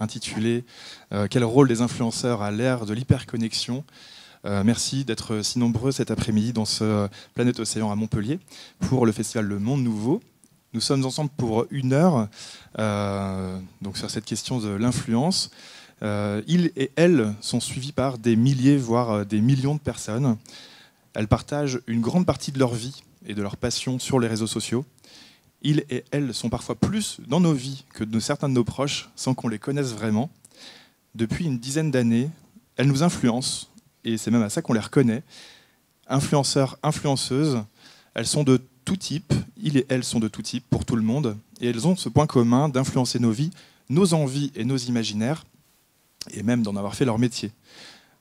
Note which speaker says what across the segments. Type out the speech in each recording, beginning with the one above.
Speaker 1: intitulé Quel rôle des influenceurs à l'ère de l'hyperconnexion. Merci d'être si nombreux cet après-midi dans ce Planète Océan à Montpellier pour le festival Le Monde Nouveau. Nous sommes ensemble pour 1 heure donc sur cette question de l'influence. Ils et elles sont suivis par des milliers, voire des millions de personnes. Elles partagent une grande partie de leur vie et de leur passion sur les réseaux sociaux. Ils et elles sont parfois plus dans nos vies que certains de nos proches, sans qu'on les connaisse vraiment. Depuis une dizaine d'années, elles nous influencent, et c'est même à ça qu'on les reconnaît. Influenceurs, influenceuses, elles sont de tout type, ils et elles sont de tout type pour tout le monde, et elles ont ce point commun d'influencer nos vies, nos envies et nos imaginaires, et même d'en avoir fait leur métier.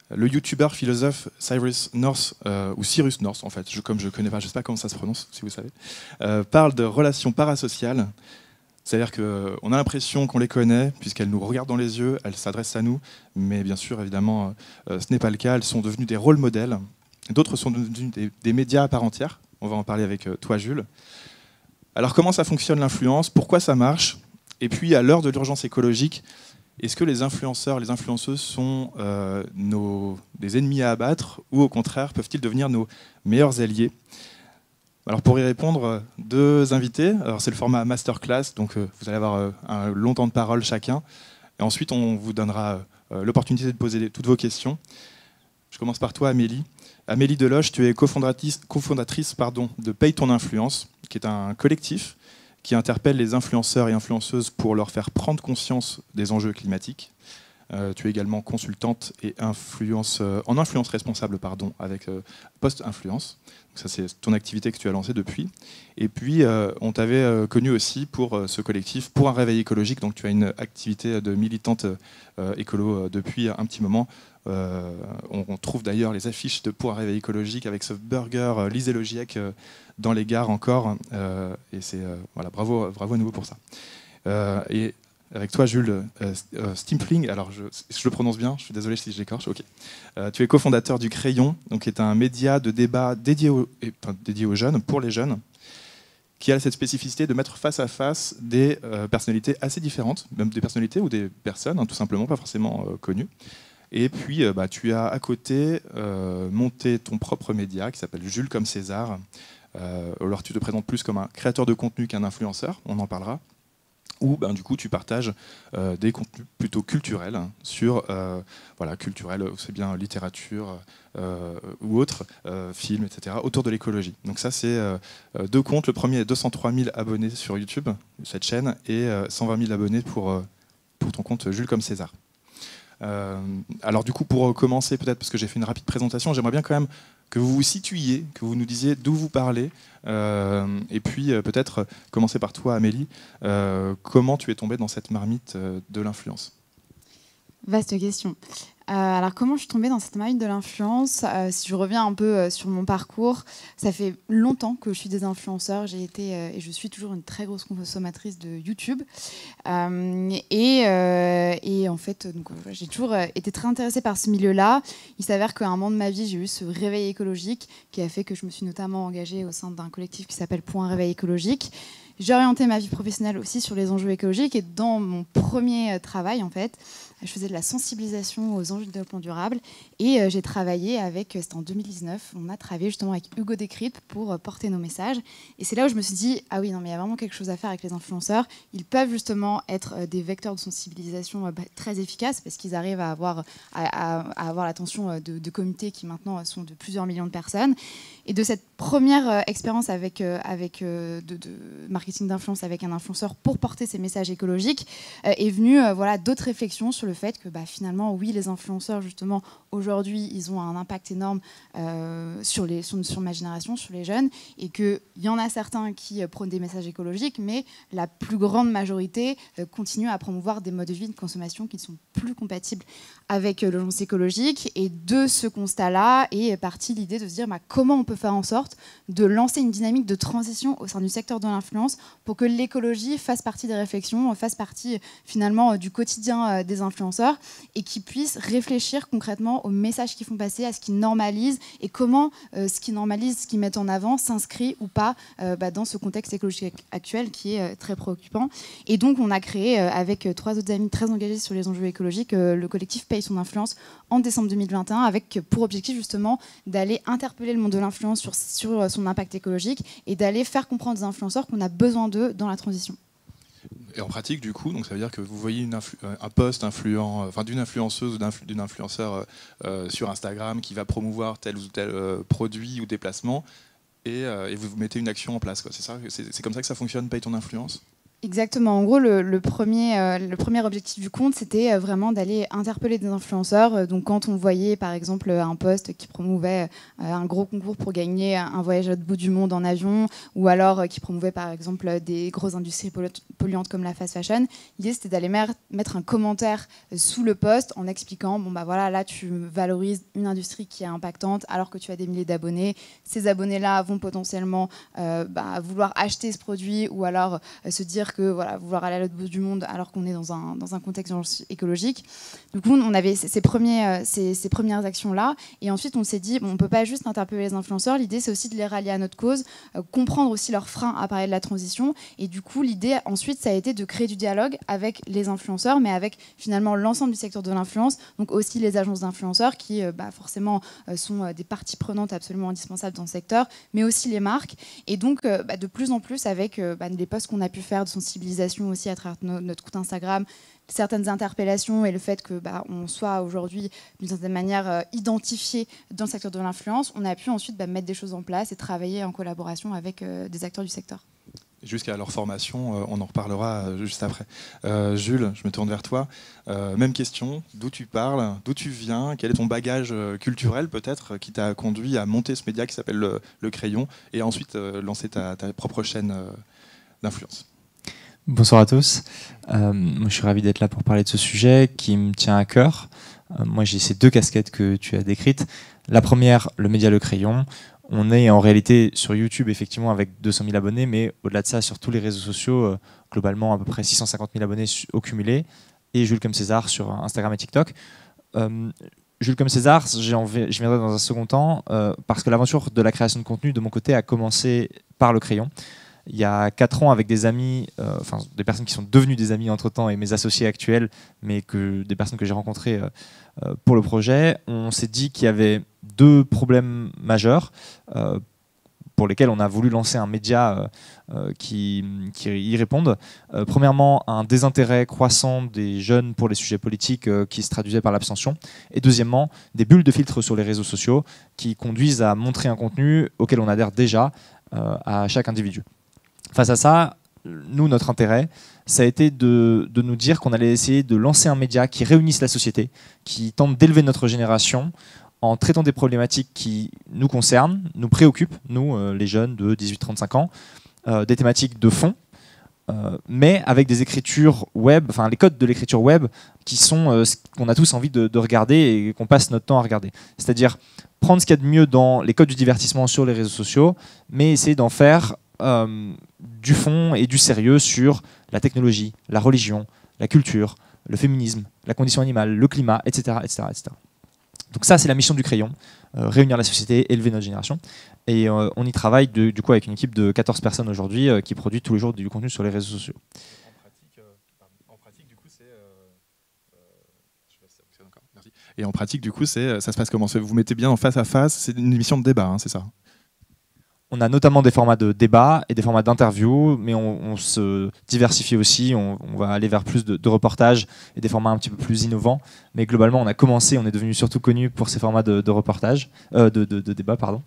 Speaker 1: Le youtubeur philosophe Cyrus North, ou Cyrus North en fait, comme je ne connais pas, je ne sais pas comment ça se prononce, si vous savez, parle de relations parasociales. C'est-à-dire qu'on a l'impression qu'on les connaît, puisqu'elles nous regardent dans les yeux, elles s'adressent à nous, mais bien sûr, évidemment, ce n'est pas le cas. Elles sont devenues des rôles modèles. D'autres sont devenus des médias à part entière. On va en parler avec toi, Jules. Alors, comment ça fonctionne l'influence? Pourquoi ça marche? Et puis, à l'heure de l'urgence écologique, est-ce que les influenceurs, les influenceuses sont des ennemis à abattre, ou au contraire, peuvent-ils devenir nos meilleurs alliés? Alors pour y répondre, 2 invités. Alors c'est le format masterclass, donc vous allez avoir un long temps de parole chacun. Et ensuite, on vous donnera l'opportunité de poser toutes vos questions. Je commence par toi, Amélie. Amélie Deloche, tu es cofondatrice de Paye ton influence, qui est un collectif qui interpelle les influenceurs et influenceuses pour leur faire prendre conscience des enjeux climatiques. Tu es également consultante et en influence responsable avec Post-Influence. Ça, c'est ton activité que tu as lancée depuis. Et puis, on t'avait connu aussi pour ce collectif, pour un réveil écologique. Donc, tu as une activité de militante écolo depuis un petit moment. On trouve d'ailleurs les affiches de Pour un réveil écologique avec ce burger Lisez le GIEC dans les gares encore. Et c'est voilà, bravo à nouveau pour ça. Et avec toi, Jules Stimpling, alors je le prononce bien, je suis désolé si je l'écorche. Okay. Tu es cofondateur du Crayon, donc qui est un média de débat dédié aux jeunes, pour les jeunes, qui a cette spécificité de mettre face à face des personnalités assez différentes, même des personnalités ou des personnes, tout simplement, pas forcément connues. Et puis, tu as à côté monté ton propre média qui s'appelle Jules comme César. Alors, tu te présentes plus comme un créateur de contenu qu'un influenceur, on en parlera. Où du coup tu partages des contenus plutôt culturels sur culturel, c'est bien littérature ou autre, films, etc. autour de l'écologie. Donc ça c'est 2 comptes. Le premier est 203 000 abonnés sur YouTube, cette chaîne, et 120 000 abonnés pour ton compte Jules comme César. Alors du coup, pour commencer peut-être, parce que j'ai fait une rapide présentation, j'aimerais bien quand même que vous vous situiez, que vous nous disiez d'où vous parlez, et puis peut-être commencer par toi, Amélie. Comment tu es tombée dans cette marmite de l'influence?
Speaker 2: Vaste question. Alors comment je suis tombée dans cette marmite de l'influence? Si je reviens un peu sur mon parcours, ça fait longtemps que je suis des influenceurs. J'ai été et je suis toujours une très grosse consommatrice de YouTube. Et en fait, j'ai toujours été très intéressée par ce milieu-là. Il s'avère qu'à un moment de ma vie, j'ai eu ce réveil écologique qui a fait que je me suis notamment engagée au sein d'un collectif qui s'appelle Pour un réveil écologique. J'ai orienté ma vie professionnelle aussi sur les enjeux écologiques, et dans mon premier travail, en fait, je faisais de la sensibilisation aux enjeux de développement durable, et j'ai travaillé c'était en 2019, on a travaillé justement avec Hugo Décrypte pour porter nos messages, et c'est là où je me suis dit, ah oui, non mais il y a vraiment quelque chose à faire avec les influenceurs. Ils peuvent justement être des vecteurs de sensibilisation très efficaces, parce qu'ils arrivent à avoir l'attention de comités qui maintenant sont de plusieurs millions de personnes. Et de cette première expérience avec de marketing d'influence avec un influenceur pour porter ces messages écologiques, est venue d'autres réflexions sur le fait que finalement, oui, les influenceurs, justement, aujourd'hui, ils ont un impact énorme sur ma génération, sur les jeunes, et qu'il y en a certains qui prônent des messages écologiques, mais la plus grande majorité continue à promouvoir des modes de vie de consommation qui ne sont plus compatibles avec l'urgence écologique. Et de ce constat-là est partie l'idée de se dire comment on peut faire en sorte de lancer une dynamique de transition au sein du secteur de l'influence influence pour que l'écologie fasse partie des réflexions, fasse partie finalement du quotidien des influenceurs et qu'ils puissent réfléchir concrètement aux messages qu'ils font passer, à ce qu'ils normalisent et comment ce qu'ils normalisent, ce qu'ils mettent en avant s'inscrit ou pas dans ce contexte écologique actuel qui est très préoccupant. Et donc on a créé avec 3 autres amis très engagés sur les enjeux écologiques le collectif Paye son influence en décembre 2021 avec pour objectif justement d'aller interpeller le monde de l'influence sur son impact écologique et d'aller faire comprendre aux influenceurs qu'on a besoin d'eux dans la transition.
Speaker 1: Et en pratique, du coup, donc ça veut dire que vous voyez un post influent, d'une influenceuse ou d'un influenceur sur Instagram qui va promouvoir tel ou tel produit ou déplacement et vous mettez une action en place, quoi. C'est ça, c'est comme ça que ça fonctionne, Paye ton influence?
Speaker 2: Exactement. En gros, le premier objectif du compte, c'était vraiment d'aller interpeller des influenceurs. Donc, quand on voyait, par exemple, un post qui promouvait un gros concours pour gagner un voyage à l'autre bout du monde en avion, ou alors qui promouvait, par exemple, des grosses industries polluantes comme la fast fashion, l'idée, c'était d'aller mettre un commentaire sous le post en expliquant, bon, bah voilà, là, tu valorises une industrie qui est impactante alors que tu as des milliers d'abonnés. Ces abonnés-là vont potentiellement vouloir acheter ce produit ou alors se dire que vouloir aller à l'autre bout du monde alors qu'on est dans un contexte écologique. Du coup, on avait ces premières actions-là. Et ensuite, on s'est dit, on ne peut pas juste interpeller les influenceurs. L'idée, c'est aussi de les rallier à notre cause, comprendre aussi leurs freins à parler de la transition. Et du coup, l'idée, ensuite, ça a été de créer du dialogue avec les influenceurs, mais avec finalement l'ensemble du secteur de l'influence. Donc aussi les agences d'influenceurs qui, forcément, sont des parties prenantes absolument indispensables dans le secteur, mais aussi les marques. Et donc, de plus en plus, avec les posts qu'on a pu faire de sensibilisation aussi à travers notre compte Instagram, certaines interpellations et le fait que on soit aujourd'hui d'une certaine manière identifié dans le secteur de l'influence, on a pu ensuite mettre des choses en place et travailler en collaboration avec des acteurs du secteur.
Speaker 1: Jusqu'à leur formation, on en reparlera juste après. Jules, je me tourne vers toi. Même question, d'où tu parles, d'où tu viens, quel est ton bagage culturel peut-être qui t'a conduit à monter ce média qui s'appelle le Crayon et ensuite lancer ta propre chaîne d'influence.
Speaker 3: Bonsoir à tous. Moi, je suis ravi d'être là pour parler de ce sujet qui me tient à cœur. Moi, j'ai ces 2 casquettes que tu as décrites. La première, le média Le Crayon. On est en réalité sur YouTube, effectivement, avec 200 000 abonnés, mais au-delà de ça, sur tous les réseaux sociaux, globalement, à peu près 650 000 abonnés au cumulé. Et Jules comme César sur Instagram et TikTok. Jules comme César, j'y viendrai dans un second temps, parce que l'aventure de la création de contenu, de mon côté, a commencé par Le Crayon. Il y a 4 ans, avec des amis, des personnes qui sont devenues des amis entre-temps et mes associés actuels, mais des personnes que j'ai rencontrées pour le projet, on s'est dit qu'il y avait 2 problèmes majeurs pour lesquels on a voulu lancer un média qui y réponde. Premièrement, un désintérêt croissant des jeunes pour les sujets politiques qui se traduisait par l'abstention. Et deuxièmement, des bulles de filtre sur les réseaux sociaux qui conduisent à montrer un contenu auquel on adhère déjà à chaque individu. Face à ça, nous, notre intérêt, ça a été de nous dire qu'on allait essayer de lancer un média qui réunisse la société, qui tente d'élever notre génération en traitant des problématiques qui nous concernent, nous préoccupent, nous, les jeunes de 18-35 ans, des thématiques de fond, mais avec des écritures web, enfin les codes de l'écriture web qui sont ce qu'on a tous envie de regarder et qu'on passe notre temps à regarder. C'est-à-dire prendre ce qu'il y a de mieux dans les codes du divertissement sur les réseaux sociaux, mais essayer d'en faire du fond et du sérieux sur la technologie, la religion, la culture, le féminisme, la condition animale, le climat, etc. etc., etc. Donc ça, c'est la mission du Crayon, réunir la société, élever notre génération. Et on y travaille du coup avec une équipe de 14 personnes aujourd'hui qui produit tous les jours du contenu sur les réseaux sociaux.
Speaker 1: Et en pratique, du coup, ça se passe comment? Vous mettez bien en face à face, c'est une émission de débat, hein, c'est ça?
Speaker 3: On a notamment des formats de débat et des formats d'interview, mais on se diversifie aussi, on va aller vers plus de reportages et des formats un petit peu plus innovants. Mais globalement, on est devenu surtout connu pour ces formats de reportage, de débat, pardon.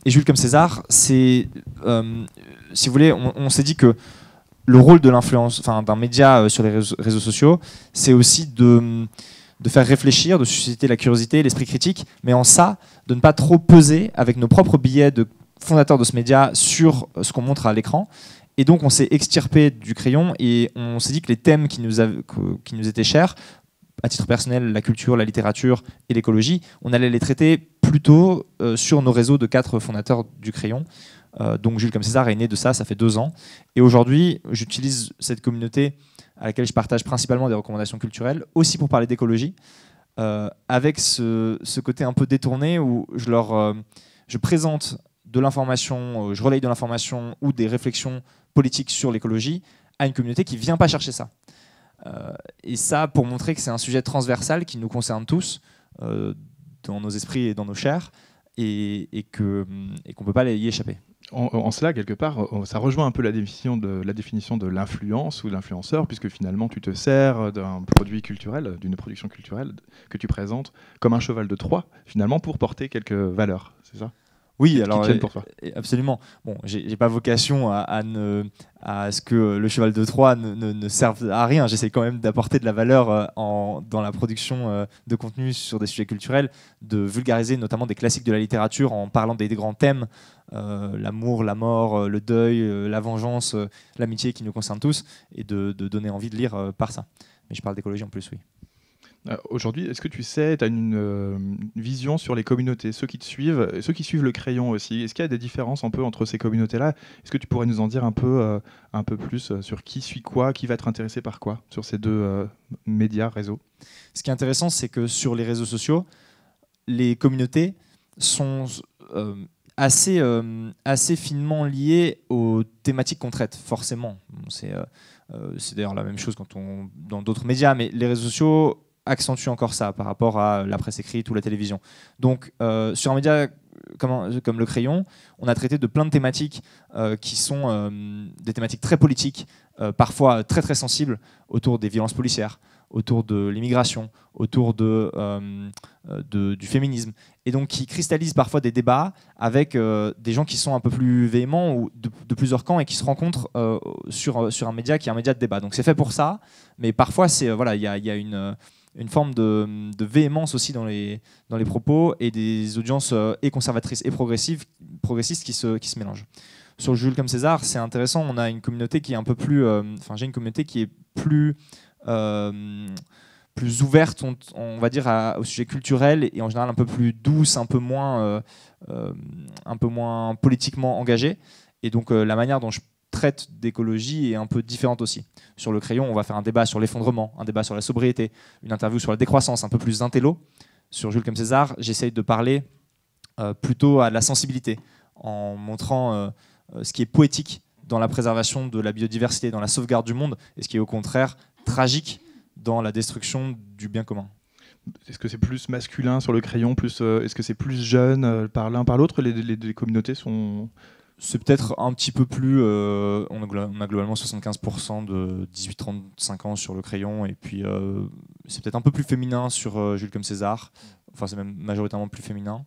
Speaker 3: Et Jules comme César, si vous voulez, on s'est dit que le rôle de l'influence, d'un média sur les réseaux sociaux, c'est aussi de faire réfléchir, de susciter la curiosité, l'esprit critique, mais en ça, de ne pas trop peser avec nos propres billets de fondateurs de ce média sur ce qu'on montre à l'écran. Et donc, on s'est extirpé du Crayon et on s'est dit que les thèmes qui nous étaient chers, à titre personnel, la culture, la littérature et l'écologie, on allait les traiter plutôt sur nos réseaux de 4 fondateurs du Crayon. Donc Jules comme César est né de ça, ça fait 2 ans. Et aujourd'hui, j'utilise cette communauté à laquelle je partage principalement des recommandations culturelles, aussi pour parler d'écologie, avec ce côté un peu détourné où je présente de l'information, je relaye de l'information ou des réflexions politiques sur l'écologie à une communauté qui ne vient pas chercher ça. Et ça, pour montrer que c'est un sujet transversal qui nous concerne tous, dans nos esprits et dans nos chairs, et qu'on ne peut pas y échapper.
Speaker 1: En cela, quelque part, ça rejoint un peu la définition de l'influence ou de l'influenceur, puisque finalement tu te sers d'un produit culturel, d'une production culturelle que tu présentes comme un cheval de Troie, finalement, pour porter quelques valeurs, c'est ça ?
Speaker 3: Oui, alors
Speaker 1: pour toi.
Speaker 3: Absolument. Bon, j'ai pas vocation à ce que le cheval de Troie ne serve à rien. J'essaie quand même d'apporter de la valeur dans la production de contenu sur des sujets culturels, de vulgariser notamment des classiques de la littérature en parlant des grands thèmes, l'amour, la mort, le deuil, la vengeance, l'amitié qui nous concerne tous, et de donner envie de lire par ça. Mais je parle d'écologie en plus, oui.
Speaker 1: Aujourd'hui, est-ce que tu sais, tu as une vision sur les communautés, ceux qui te suivent, et ceux qui suivent le crayon aussi? Est-ce qu'il y a des différences un peu entre ces communautés-là? Est-ce que tu pourrais nous en dire un peu plus sur qui suit quoi, qui va être intéressé par quoi sur ces deux médias, réseaux?
Speaker 3: Ce qui est intéressant, c'est que sur les réseaux sociaux, les communautés sont assez finement liées aux thématiques qu'on traite, forcément. C'est d'ailleurs la même chose dans d'autres médias, mais les réseaux sociaux accentue encore ça par rapport à la presse écrite ou la télévision. Donc, sur un média comme le Crayon, on a traité de plein de thématiques qui sont des thématiques très politiques, parfois très très sensibles, autour des violences policières, autour de l'immigration, autour du féminisme, et donc qui cristallisent parfois des débats avec des gens qui sont un peu plus véhéments ou de plusieurs camps et qui se rencontrent sur un média qui est un média de débat. Donc c'est fait pour ça, mais parfois il y a une forme de véhémence aussi dans les propos, et des audiences et conservatrices et progressistes qui se mélangent. Sur Jules comme César, c'est intéressant, on a une communauté qui est un peu plus... j'ai une communauté qui est plus ouverte, on va dire, au sujet culturel, et en général un peu plus douce, un peu moins politiquement engagée. Et donc la manière dont je traite d'écologie est un peu différente aussi. Sur le Crayon, on va faire un débat sur l'effondrement, un débat sur la sobriété, une interview sur la décroissance, un peu plus intello. Sur Jules comme César, j'essaye de parler plutôt à la sensibilité, en montrant ce qui est poétique dans la préservation de la biodiversité, dans la sauvegarde du monde, et ce qui est au contraire tragique dans la destruction du bien commun.
Speaker 1: Est-ce que c'est plus masculin sur le Crayon, est-ce que c'est plus jeune par l'un par l'autre? Les communautés sont...
Speaker 3: C'est peut-être un petit peu plus... on a globalement 75% de 18-35 ans sur le Crayon, et puis c'est peut-être un peu plus féminin sur Jules comme César. Enfin, c'est même majoritairement plus féminin.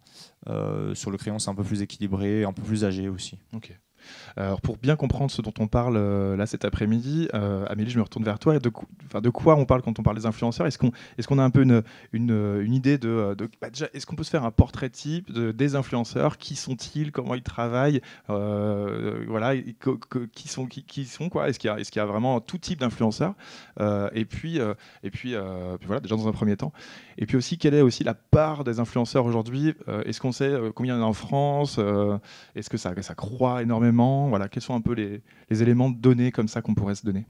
Speaker 3: Sur le Crayon, c'est un peu plus équilibré, un peu plus âgé aussi.
Speaker 1: Ok. Alors, pour bien comprendre ce dont on parle là cet après-midi, Amélie, je me retourne vers toi. De quoi on parle quand on parle des influenceurs? Est-ce qu'on a un peu une idée déjà, est-ce qu'on peut se faire un portrait type des influenceurs? Qui sont-ils? Comment ils travaillent? Voilà, qui sont quoi? Est-ce qu'il y a vraiment tout type d'influenceurs? Et puis voilà, déjà dans un premier temps. Et puis aussi, quelle est aussi la part des influenceurs aujourd'hui? Est-ce qu'on sait combien il y en a en France? Est-ce que ça croît énormément? Voilà, quels sont un peu les éléments de données comme ça qu'on pourrait se donner?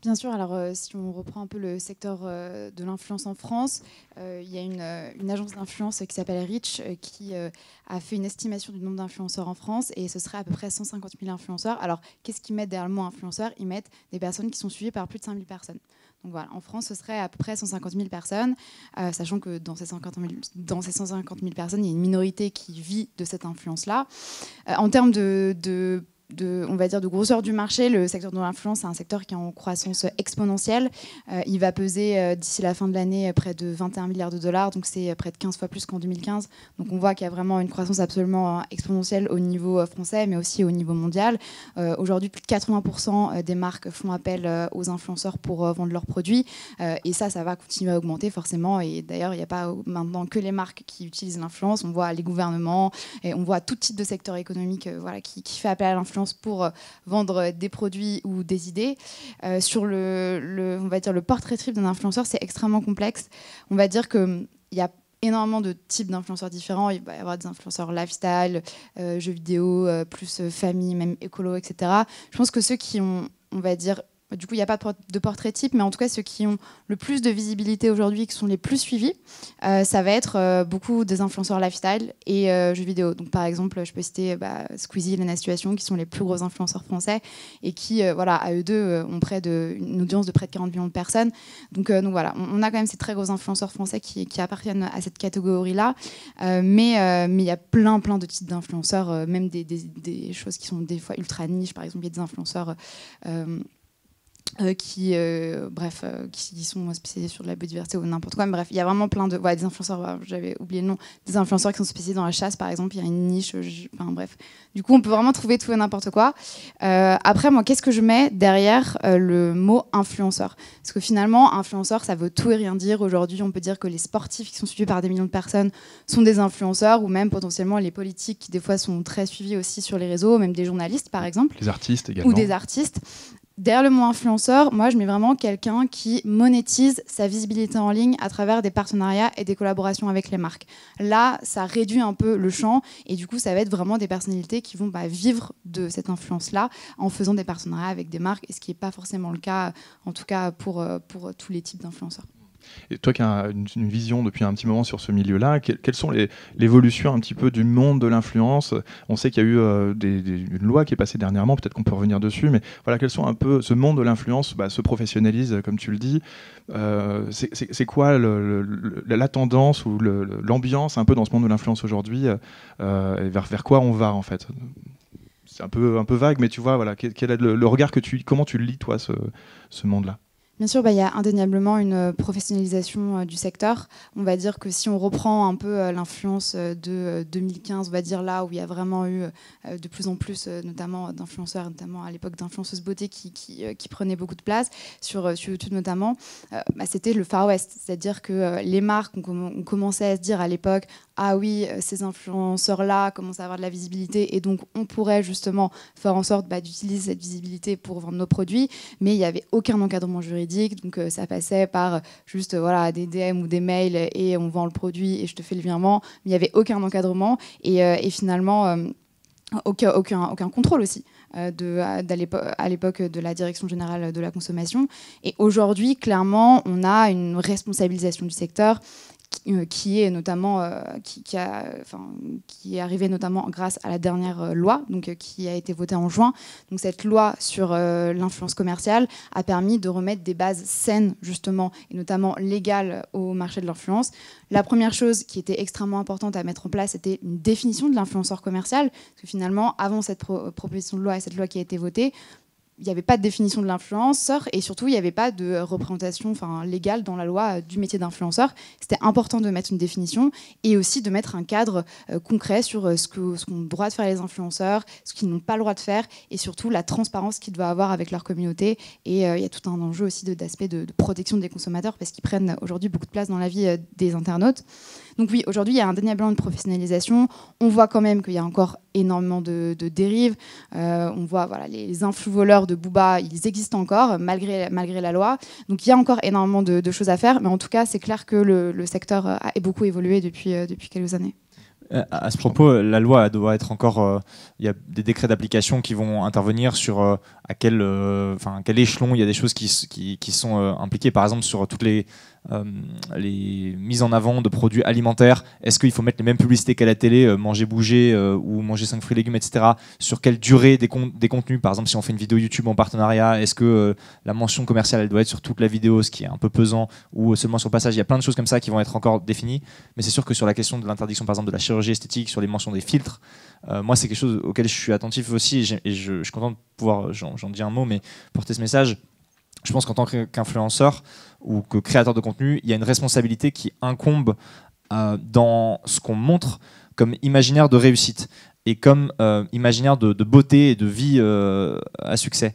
Speaker 2: Bien sûr, alors si on reprend un peu le secteur de l'influence en France, il y a une agence d'influence qui s'appelle Reach qui a fait une estimation du nombre d'influenceurs en France, et ce serait à peu près 150 000 influenceurs. Alors, qu'est-ce qu'ils mettent derrière le mot influenceur? Ils mettent des personnes qui sont suivies par plus de 5 000 personnes. Donc voilà, en France, ce serait à peu près 150 000 personnes, sachant que dans ces 150 000 personnes, il y a une minorité qui vit de cette influence-là. En termes on va dire de grosseur du marché, le secteur de l'influence, c'est un secteur qui est en croissance exponentielle. Il va peser d'ici la fin de l'année près de 21 milliards de dollars, donc c'est près de 15 fois plus qu'en 2015. Donc on voit qu'il y a vraiment une croissance absolument exponentielle au niveau français, mais aussi au niveau mondial. Aujourd'hui, plus de 80% des marques font appel aux influenceurs pour vendre leurs produits, et ça va continuer à augmenter forcément. Et d'ailleurs, il n'y a pas maintenant que les marques qui utilisent l'influence, on voit les gouvernements, et on voit tout type de secteur économique qui fait appel à l'influence pour vendre des produits ou des idées. Sur on va dire le portrait type d'un influenceur, c'est extrêmement complexe. On va dire qu'il y a énormément de types d'influenceurs différents. Il va y avoir des influenceurs lifestyle, jeux vidéo, plus famille, même écolo, etc. Je pense que ceux qui ont, on va dire, du coup, il n'y a pas de portrait type, mais en tout cas, ceux qui ont le plus de visibilité aujourd'hui, qui sont les plus suivis, ça va être beaucoup des influenceurs lifestyle et jeux vidéo. Donc, par exemple, je peux citer Squeezie et Lena Situation, qui sont les plus gros influenceurs français et qui, voilà, à eux deux, ont une audience de près de 40 millions de personnes. Donc voilà, on a quand même ces très gros influenceurs français qui appartiennent à cette catégorie-là. Mais il y a plein de types d'influenceurs, même des choses qui sont des fois ultra niches. Par exemple, il y a des influenceurs qui sont spécialisés sur de la biodiversité ou n'importe quoi. Mais bref, il y a vraiment plein de... des influenceurs, j'avais oublié le nom, des influenceurs qui sont spécialisés dans la chasse, par exemple. Il y a une niche, bref. Du coup, on peut vraiment trouver tout et n'importe quoi. Après, moi, qu'est-ce que je mets derrière le mot influenceur? Parce que finalement, influenceur, ça veut tout et rien dire. Aujourd'hui, on peut dire que les sportifs qui sont suivis par des millions de personnes sont des influenceurs, ou même potentiellement les politiques qui, des fois, sont très suivis aussi sur les réseaux, même des journalistes, par exemple.
Speaker 1: Les artistes également.
Speaker 2: Ou des artistes. Derrière le mot influenceur, moi, je mets vraiment quelqu'un qui monétise sa visibilité en ligne à travers des partenariats et des collaborations avec les marques. Là, ça réduit un peu le champ et du coup, ça va être vraiment des personnalités qui vont vivre de cette influence-là en faisant des partenariats avec des marques, et ce qui n'est pas forcément le cas, en tout cas pour tous les types d'influenceurs.
Speaker 1: Et toi qui as une vision depuis un petit moment sur ce milieu-là, quelles sont l'évolution un petit peu du monde de l'influence? On sait qu'il y a eu une loi qui est passée dernièrement, peut-être qu'on peut revenir dessus, mais voilà, quels sont un peu ce monde de l'influence se professionnalise, comme tu le dis. C'est quoi la tendance ou l'ambiance un peu dans ce monde de l'influence aujourd'hui, vers quoi on va en fait? C'est un peu vague, mais tu vois, voilà, quel est le regard comment tu lis toi ce monde-là?
Speaker 2: Bien sûr, il y a indéniablement une professionnalisation du secteur. On va dire que si on reprend un peu l'influence de 2015, on va dire là où il y a vraiment eu de plus en plus, notamment d'influenceurs, notamment à l'époque d'influenceuses beauté qui prenaient beaucoup de place, sur YouTube notamment, c'était le Far West. C'est-à-dire que les marques ont commencé à se dire à l'époque, ah oui, ces influenceurs-là commencent à avoir de la visibilité et donc on pourrait justement faire en sorte d'utiliser cette visibilité pour vendre nos produits, mais il n'y avait aucun encadrement juridique. Donc ça passait par juste des DM ou des mails et on vend le produit et je te fais le virement. Mais il n'y avait aucun encadrement et finalement aucun contrôle aussi à l'époque de la Direction générale de la consommation. Et aujourd'hui, clairement, on a une responsabilisation du secteur qui est arrivée notamment grâce à la dernière loi, qui a été votée en juin. Donc cette loi sur l'influence commerciale a permis de remettre des bases saines justement et notamment légales au marché de l'influence. La première chose qui était extrêmement importante à mettre en place, c'était une définition de l'influenceur commercial, parce que finalement, avant cette proposition de loi et cette loi qui a été votée, il n'y avait pas de définition de l'influenceur et surtout il n'y avait pas de représentation légale dans la loi du métier d'influenceur. C'était important de mettre une définition et aussi de mettre un cadre concret sur ce qu'ont le droit de faire les influenceurs, ce qu'ils n'ont pas le droit de faire et surtout la transparence qu'ils doivent avoir avec leur communauté. Et il y a tout un enjeu aussi d'aspect de protection des consommateurs parce qu'ils prennent aujourd'hui beaucoup de place dans la vie des internautes. Donc oui, aujourd'hui, il y a indéniablement une professionnalisation. On voit quand même qu'il y a encore énormément de dérives. On voit les influ-voleurs de Booba, ils existent encore, malgré la loi. Donc il y a encore énormément de choses à faire. Mais en tout cas, c'est clair que le secteur a beaucoup évolué depuis quelques années.
Speaker 3: À ce propos, la loi doit être encore... Il y a des décrets d'application qui vont intervenir sur à quel échelon il y a des choses qui sont impliquées. Par exemple, sur toutes les mises en avant de produits alimentaires. Est-ce qu'il faut mettre les mêmes publicités qu'à la télé, manger, bouger ou manger 5 fruits et légumes, etc. Sur quelle durée des contenus? Par exemple, si on fait une vidéo YouTube en partenariat, est-ce que la mention commerciale elle doit être sur toute la vidéo, ce qui est un peu pesant, ou seulement sur le passage? Il y a plein de choses comme ça qui vont être encore définies. Mais c'est sûr que sur la question de l'interdiction, par exemple, de la chirurgie esthétique, sur les mentions des filtres, moi, c'est quelque chose auquel je suis attentif aussi. Et je suis content de pouvoir, j'en dis un mot, mais porter ce message. Je pense qu'en tant qu'influenceur ou que créateur de contenu, il y a une responsabilité qui incombe dans ce qu'on montre comme imaginaire de réussite et comme imaginaire de beauté et de vie à succès.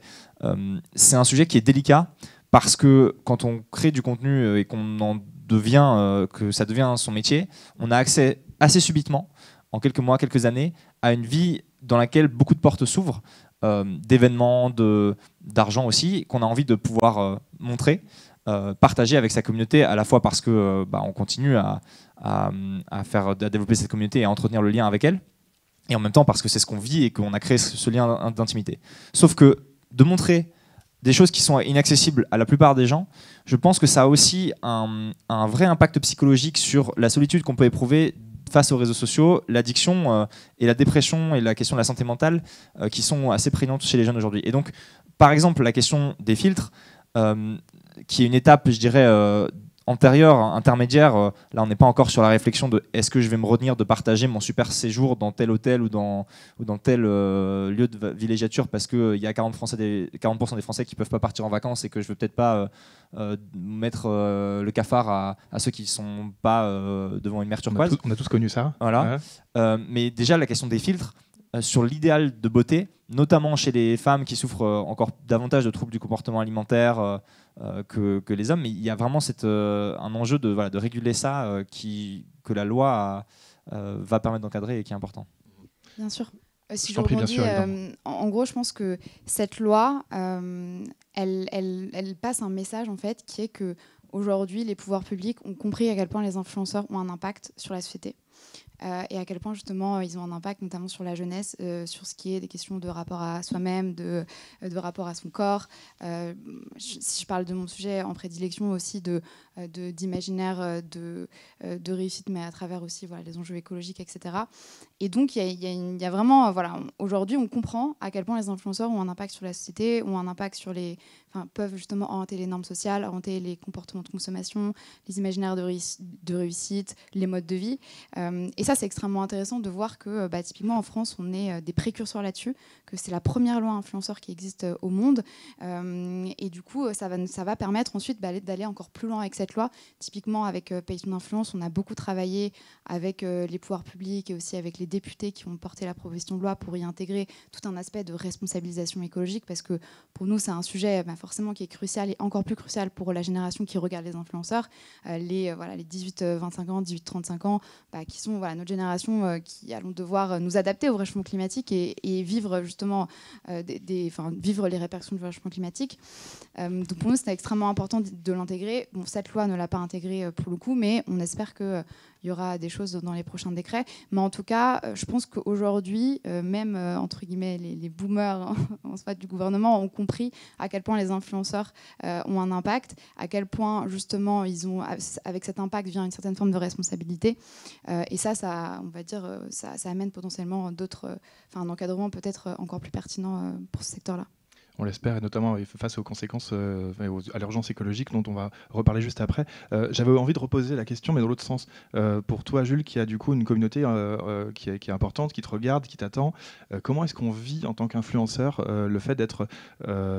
Speaker 3: C'est un sujet qui est délicat parce que quand on crée du contenu et qu'on en devient, que ça devient son métier, on a accès assez subitement, en quelques mois, quelques années, à une vie dans laquelle beaucoup de portes s'ouvrent, d'événements, d'argent aussi, qu'on a envie de pouvoir montrer. partager avec sa communauté, à la fois parce que on continue à développer cette communauté et à entretenir le lien avec elle, et en même temps parce que c'est ce qu'on vit et qu'on a créé ce lien d'intimité. Sauf que de montrer des choses qui sont inaccessibles à la plupart des gens, je pense que ça a aussi un vrai impact psychologique sur la solitude qu'on peut éprouver face aux réseaux sociaux, l'addiction et la dépression et la question de la santé mentale qui sont assez prégnantes chez les jeunes aujourd'hui. Et donc, par exemple, la question des filtres, qui est une étape, je dirais, antérieure, intermédiaire. Là, on n'est pas encore sur la réflexion de est-ce que je vais me retenir de partager mon super séjour dans tel hôtel ou dans tel lieu de villégiature parce qu'il y a 40% des Français qui ne peuvent pas partir en vacances et que je ne veux peut-être pas mettre le cafard à ceux qui ne sont pas devant une mer turquoise.
Speaker 1: On a tous connu ça.
Speaker 3: Voilà. Ouais. Mais déjà, la question des filtres, sur l'idéal de beauté, notamment chez les femmes qui souffrent encore davantage de troubles du comportement alimentaire que les hommes. Mais il y a vraiment un enjeu de réguler ça que la loi va permettre d'encadrer et qui est important.
Speaker 2: Bien sûr. Si je rebondis, en gros, je pense que cette loi, elle passe un message en fait, qui est que aujourd'hui, les pouvoirs publics ont compris à quel point les influenceurs ont un impact sur la société. Et à quel point justement ils ont un impact notamment sur la jeunesse, sur ce qui est des questions de rapport à soi-même, de rapport à son corps. Si je parle de mon sujet en prédilection aussi d'imaginaire de réussite, mais à travers aussi les enjeux écologiques, etc. Et donc il y a vraiment, aujourd'hui on comprend à quel point les influenceurs ont un impact sur la société, ont un impact sur peuvent justement orienter les normes sociales, orienter les comportements de consommation, les imaginaires de réussite, les modes de vie. Et ça, c'est extrêmement intéressant de voir que typiquement en France, on est des précurseurs là-dessus, que c'est la première loi influenceur qui existe au monde. Et du coup, ça va permettre ensuite d'aller encore plus loin avec cette loi. Typiquement, avec Paye ton influence, on a beaucoup travaillé avec les pouvoirs publics et aussi avec les députés qui ont porté la proposition de loi pour y intégrer tout un aspect de responsabilisation écologique, parce que pour nous, c'est un sujet forcément qui est crucial et encore plus crucial pour la génération qui regarde les influenceurs, les 18-25 ans, 18-35 ans, qui sont notre génération qui allons devoir nous adapter au réchauffement climatique et vivre justement vivre les répercussions du réchauffement climatique. Donc pour nous, c'est extrêmement important de l'intégrer. Bon, cette loi ne l'a pas intégré pour le coup, mais on espère qu'il y aura des choses dans les prochains décrets. Mais en tout cas, je pense qu'aujourd'hui, même entre guillemets les boomers en fait, du gouvernement ont compris à quel point les influenceurs ont un impact, à quel point justement avec cet impact vient une certaine forme de responsabilité. Et ça, on va dire, ça amène potentiellement un encadrement peut-être encore plus pertinent pour ce secteur-là.
Speaker 1: On l'espère, et notamment face aux conséquences, à l'urgence écologique dont on va reparler juste après. J'avais envie de reposer la question, mais dans l'autre sens. Pour toi, Jules, qui a du coup une communauté qui est importante, qui te regarde, qui t'attend, comment est-ce qu'on vit en tant qu'influenceur le fait d'être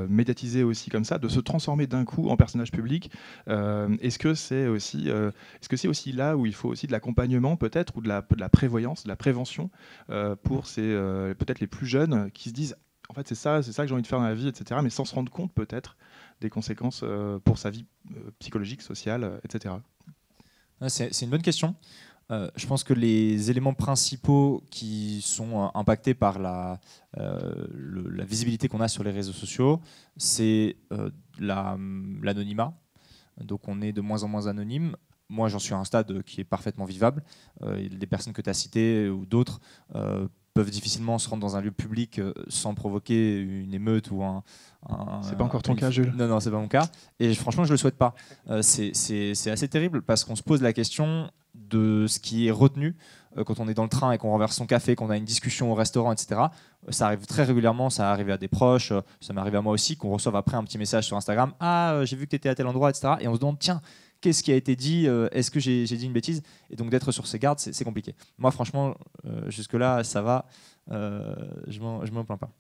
Speaker 1: médiatisé aussi comme ça, de se transformer d'un coup en personnage public? Est-ce que c'est aussi là où il faut aussi de l'accompagnement peut-être, ou de la prévoyance, de la prévention pour ces peut-être les plus jeunes qui se disent en fait, c'est ça que j'ai envie de faire dans la vie, etc. Mais sans se rendre compte, peut-être, des conséquences pour sa vie psychologique, sociale, etc.
Speaker 3: C'est une bonne question. Je pense que les éléments principaux qui sont impactés par la visibilité qu'on a sur les réseaux sociaux, c'est l'anonymat. Donc on est de moins en moins anonyme. Moi, j'en suis à un stade qui est parfaitement vivable. Les personnes que tu as citées ou d'autres peuvent difficilement se rendre dans un lieu public sans provoquer une émeute ou
Speaker 1: c'est pas encore ton cas, Jules?
Speaker 3: Non, c'est pas mon cas. Et franchement, je le souhaite pas. C'est assez terrible parce qu'on se pose la question de ce qui est retenu quand on est dans le train et qu'on renverse son café, qu'on a une discussion au restaurant, etc. Ça arrive très régulièrement, ça arrive à des proches, ça m'est arrivé à moi aussi, qu'on reçoive après un petit message sur Instagram. « Ah, j'ai vu que tu étais à tel endroit, etc. » Et on se demande « Tiens, qu'est-ce qui a été dit? Est-ce que j'ai dit une bêtise ?» Et donc d'être sur ses gardes, c'est compliqué. Moi, franchement, jusque-là, ça va. Je m'en plains pas.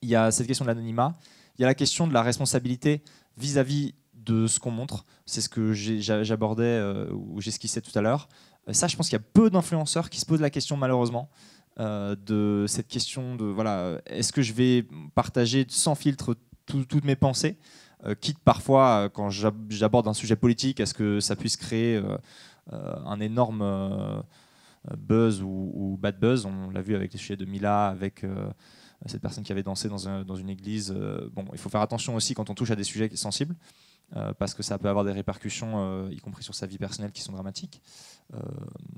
Speaker 3: Il y a cette question de l'anonymat. Il y a la question de la responsabilité vis-à-vis de ce qu'on montre. C'est ce que j'abordais ou j'esquissais tout à l'heure. Ça, je pense qu'il y a peu d'influenceurs qui se posent la question, malheureusement, de cette question de est-ce que je vais partager sans filtre toutes mes pensées, quitte parfois, quand j'aborde un sujet politique, à ce que ça puisse créer un énorme buzz ou bad buzz. On l'a vu avec les sujets de Mila, avec cette personne qui avait dansé dans une église. Bon, il faut faire attention aussi quand on touche à des sujets sensibles. parce que ça peut avoir des répercussions, y compris sur sa vie personnelle, qui sont dramatiques.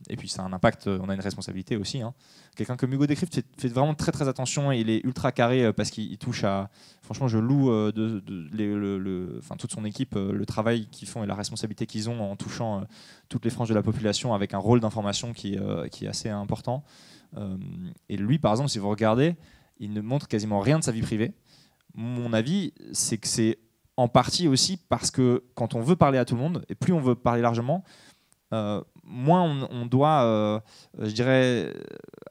Speaker 3: Et puis ça a un impact, on a une responsabilité aussi. Hein. Quelqu'un comme Hugo Décrypte fait vraiment très très attention, et il est ultra carré parce qu'il touche à... Franchement, je loue toute son équipe, le travail qu'ils font et la responsabilité qu'ils ont en touchant toutes les franges de la population avec un rôle d'information qui est assez important. Et lui, par exemple, si vous regardez, il ne montre quasiment rien de sa vie privée. Mon avis, c'est que c'est en partie aussi parce que quand on veut parler à tout le monde, et plus on veut parler largement, moins on doit, je dirais,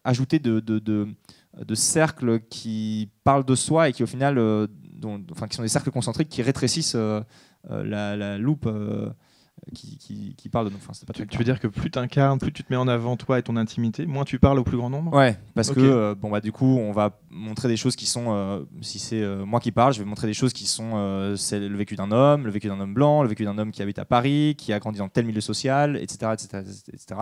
Speaker 3: ajouter de cercles qui parlent de soi et qui au final, qui sont des cercles concentriques qui rétrécissent la loupe qui parle de nous. Enfin,
Speaker 1: tu veux dire que plus tu incarnes, plus tu te mets en avant toi et ton intimité, moins tu parles au plus grand nombre?
Speaker 3: Ouais, parce que du coup, on va montrer des choses qui sont, si c'est moi qui parle, je vais montrer des choses qui sont c'est le vécu d'un homme blanc, le vécu d'un homme qui habite à Paris, qui a grandi dans tel milieu social, etc.,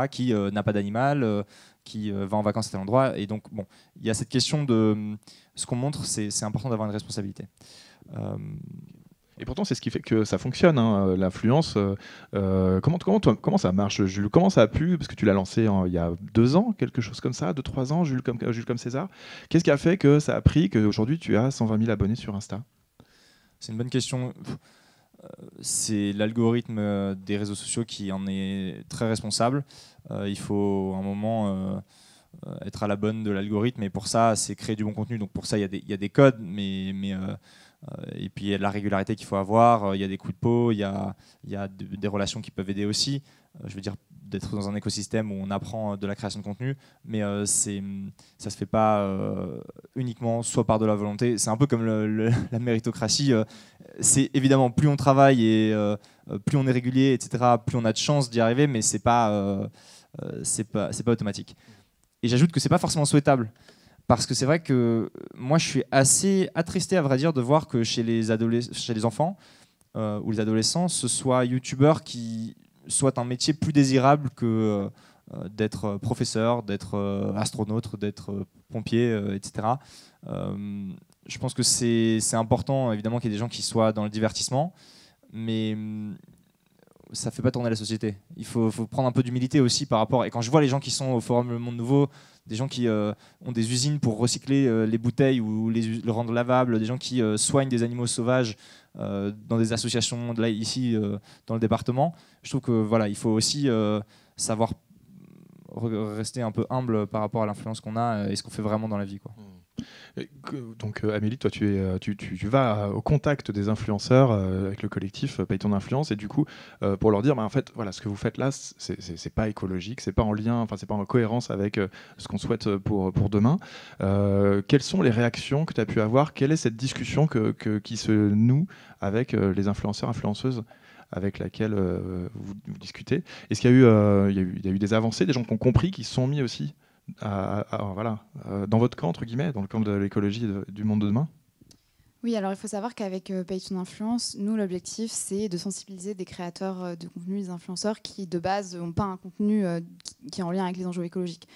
Speaker 3: qui n'a pas d'animal, qui va en vacances à tel endroit. Et donc, il y a cette question de ce qu'on montre, c'est important d'avoir une responsabilité.
Speaker 1: Et pourtant, c'est ce qui fait que ça fonctionne, hein, l'influence. Comment ça marche, Jules? Comment ça a pu, parce que tu l'as lancé il y a 2 ans, quelque chose comme ça, 2-3 ans, Jules comme César. Qu'est-ce qui a fait que ça a pris, qu'aujourd'hui tu as 120 000 abonnés sur Insta?
Speaker 3: C'est une bonne question. C'est l'algorithme des réseaux sociaux qui en est très responsable. Il faut un moment être à la bonne de l'algorithme, et pour ça, c'est créer du bon contenu. Donc pour ça, il y a des codes, et puis il y a de la régularité qu'il faut avoir, il y a des coups de peau, il y a des relations qui peuvent aider aussi. Je veux dire, d'être dans un écosystème où on apprend de la création de contenu, mais ça se fait pas uniquement soit par de la volonté. C'est un peu comme la méritocratie. C'est évidemment, plus on travaille et plus on est régulier, etc., plus on a de chances d'y arriver, mais c'est pas automatique. Et j'ajoute que c'est pas forcément souhaitable. Parce que c'est vrai que moi, je suis assez attristé, à vrai dire, de voir que chez les enfants ou les adolescents, ce soit youtubeur qui soit un métier plus désirable que d'être professeur, d'être astronaute, d'être pompier, etc. Je pense que c'est important, évidemment, qu'il y ait des gens qui soient dans le divertissement, mais ça ne fait pas tourner la société. Il faut prendre un peu d'humilité aussi par rapport... Et quand je vois les gens qui sont au Forum Le Monde Nouveau, des gens qui ont des usines pour recycler les bouteilles ou le rendre lavable, des gens qui soignent des animaux sauvages dans des associations ici dans le département, je trouve que voilà, il faut aussi savoir rester un peu humble par rapport à l'influence qu'on a et ce qu'on fait vraiment dans la vie, quoi.
Speaker 1: Donc Amélie, toi tu vas au contact des influenceurs avec le collectif Paye ton influence, et du coup pour leur dire en fait voilà, ce que vous faites là c'est pas écologique, c'est pas en lien, enfin c'est pas en cohérence avec ce qu'on souhaite pour demain. Quelles sont les réactions que tu as pu avoir? Quelle est cette discussion qui se noue avec les influenceurs, influenceuses avec laquelle vous discutez? Est-ce qu'il y a eu des avancées, des gens qui ont compris, qui se sont mis aussi dans votre camp, entre guillemets, dans le camp de l'écologie du monde de demain?
Speaker 2: Oui, alors il faut savoir qu'avec Paye ton influence, nous, l'objectif, c'est de sensibiliser des créateurs de contenu, des influenceurs qui, de base, n'ont pas un contenu qui est en lien avec les enjeux écologiques.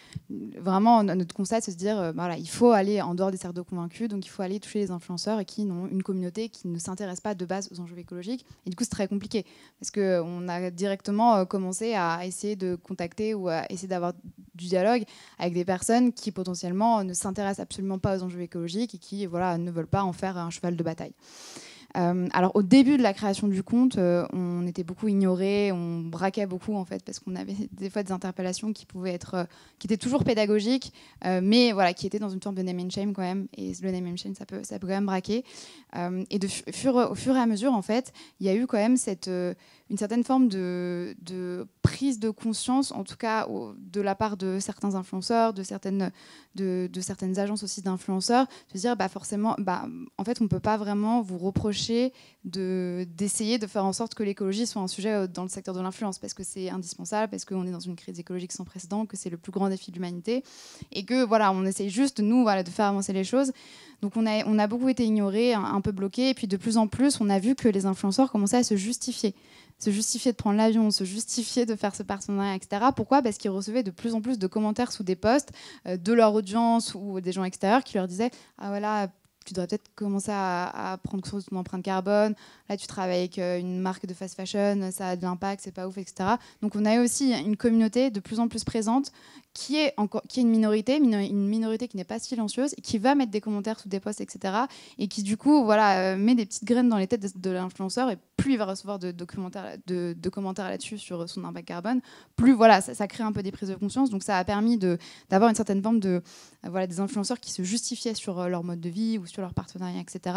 Speaker 2: Vraiment, notre constat, c'est de se dire, voilà, il faut aller en dehors des cercles de convaincus, donc il faut aller toucher les influenceurs et qui ont une communauté qui ne s'intéresse pas de base aux enjeux écologiques. Et du coup, c'est très compliqué, parce qu'on a directement commencé à essayer de contacter ou à essayer d'avoir du dialogue avec des personnes qui, potentiellement, ne s'intéressent absolument pas aux enjeux écologiques et qui ne veulent pas en faire un cheval de bataille. Alors au début de la création du compte, on était beaucoup ignorés, on braquait beaucoup en fait, parce qu'on avait des fois des interpellations qui étaient toujours pédagogiques, mais voilà, qui étaient dans une forme de name and shame quand même. Et le name and shame, ça peut quand même braquer. Et au fur et à mesure, en fait, il y a eu quand même une certaine forme de prise de conscience, en tout cas de la part de certains influenceurs, de certaines agences aussi d'influenceurs, de se dire forcément, en fait, on ne peut pas vraiment vous reprocher d'essayer de faire en sorte que l'écologie soit un sujet dans le secteur de l'influence, parce que c'est indispensable, parce qu'on est dans une crise écologique sans précédent, que c'est le plus grand défi de l'humanité, et que voilà, on essaye juste, nous, de faire avancer les choses. Donc on a beaucoup été ignorés, un peu bloqués, et puis de plus en plus, on a vu que les influenceurs commençaient à se justifier de prendre l'avion, se justifier de faire ce partenariat, etc. Pourquoi ? Parce qu'ils recevaient de plus en plus de commentaires sous des posts de leur audience ou des gens extérieurs qui leur disaient « Ah voilà, tu devrais peut-être commencer à prendre soin de ton empreinte carbone. Là, tu travailles avec une marque de fast fashion, ça a de l'impact, c'est pas ouf, etc. Donc, on a aussi une communauté de plus en plus présente qui est une minorité qui n'est pas silencieuse, qui va mettre des commentaires sous des posts, etc. Et qui, du coup, voilà, met des petites graines dans les têtes de l'influenceur. Et plus il va recevoir de commentaires là-dessus sur son impact carbone, plus voilà, ça crée un peu des prises de conscience. Donc, ça a permis d'avoir une certaine forme des influenceurs qui se justifiaient sur leur mode de vie ou sur leur partenariat, etc.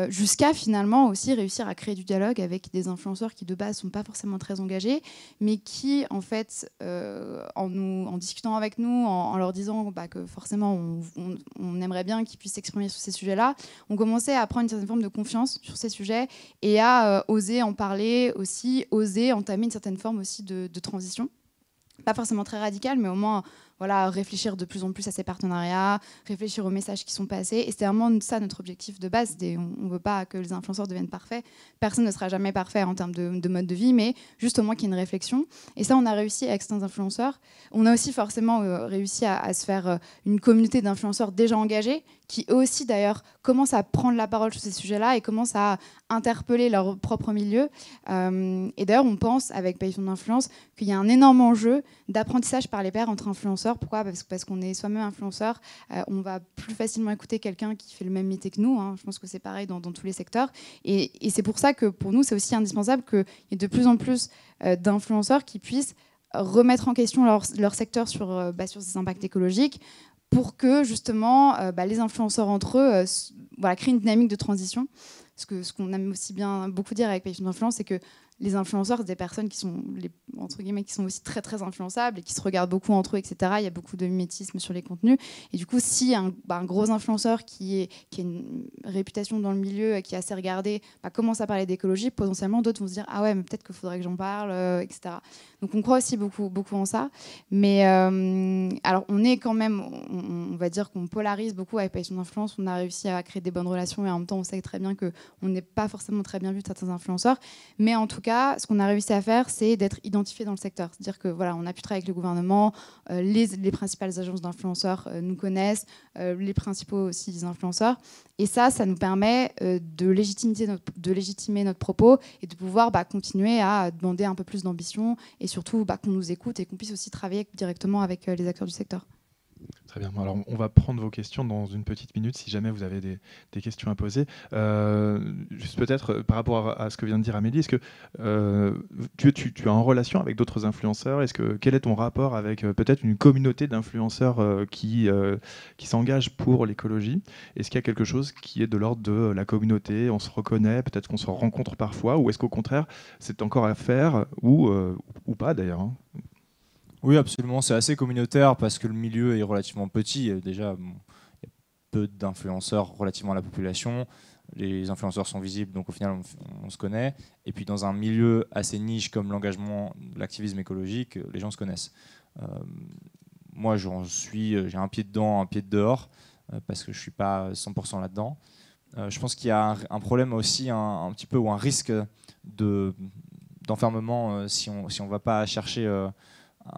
Speaker 2: Jusqu'à finalement aussi réussir à créer du dialogue avec des influenceurs qui de base sont pas forcément très engagés, mais qui en fait, en discutant avec nous, en leur disant que forcément on aimerait bien qu'ils puissent s'exprimer sur ces sujets-là, on commençait à prendre une certaine forme de confiance sur ces sujets et à oser en parler aussi, oser entamer une certaine forme aussi de transition. Pas forcément très radicale, mais au moins voilà, réfléchir de plus en plus à ces partenariats, réfléchir aux messages qui sont passés. Et c'est vraiment ça notre objectif de base. On ne veut pas que les influenceurs deviennent parfaits. Personne ne sera jamais parfait en termes de mode de vie, mais juste au moins qu'il y ait une réflexion. Et ça, on a réussi avec certains influenceurs. On a aussi forcément réussi à se faire une communauté d'influenceurs déjà engagés, qui eux aussi d'ailleurs commencent à prendre la parole sur ces sujets-là et commencent à interpeller leur propre milieu. Et d'ailleurs, on pense, avec Payton d'influence, qu'il y a un énorme enjeu d'apprentissage par les pairs entre influenceurs. Pourquoi ? Parce qu'on est soi-même influenceur, on va plus facilement écouter quelqu'un qui fait le même métier que nous. Hein. Je pense que c'est pareil dans tous les secteurs. Et c'est pour ça que pour nous, c'est aussi indispensable qu'il y ait de plus en plus d'influenceurs qui puissent remettre en question leur secteur sur ces impacts écologiques, pour que justement les influenceurs entre eux créent une dynamique de transition. Ce qu'on aime aussi bien beaucoup dire avec Payton d'influence, c'est que les influenceurs, c'est des personnes qui sont, entre guillemets, qui sont aussi très très influençables et qui se regardent beaucoup entre eux, etc. Il y a beaucoup de mimétisme sur les contenus. Et du coup, si un gros influenceur qui a une réputation dans le milieu, qui est assez regardé, commence à parler d'écologie, potentiellement d'autres vont se dire ah ouais, mais peut-être qu'il faudrait que j'en parle, etc. Donc on croit aussi beaucoup en ça. Mais alors on est quand même, on va dire qu'on polarise beaucoup avec Payton d'influence. On a réussi à créer des bonnes relations et en même temps on sait très bien qu'on n'est pas forcément très bien vu de certains influenceurs. Mais en tout cas, ce qu'on a réussi à faire, c'est d'être identifié dans le secteur. C'est-à-dire que voilà, on a pu travailler avec le gouvernement, les principales agences d'influenceurs nous connaissent, les principaux aussi des influenceurs. Et ça nous permet de légitimer notre propos et de pouvoir continuer à demander un peu plus d'ambition et surtout qu'on nous écoute et qu'on puisse aussi travailler directement avec les acteurs du secteur.
Speaker 1: Très bien. Alors, on va prendre vos questions dans une petite minute si jamais vous avez des questions à poser. Juste peut-être par rapport à ce que vient de dire Amélie, est-ce que tu es en relation avec d'autres influenceurs ? Quel est ton rapport avec peut-être une communauté d'influenceurs qui s'engagent pour l'écologie ? Est-ce qu'il y a quelque chose qui est de l'ordre de la communauté ? On se reconnaît, peut-être qu'on se rencontre parfois, ou est-ce qu'au contraire, c'est encore à faire, ou pas d'ailleurs, hein ?
Speaker 3: Oui, absolument. C'est assez communautaire parce que le milieu est relativement petit. Déjà, il y a peu d'influenceurs relativement à la population. Les influenceurs sont visibles, donc au final, on se connaît. Et puis, dans un milieu assez niche comme l'engagement, l'activisme écologique, les gens se connaissent. Moi, j'ai un pied dedans, un pied dehors, parce que je ne suis pas 100% là-dedans. Je pense qu'il y a un problème aussi, un petit peu, ou un risque d'enfermement si on ne va pas chercher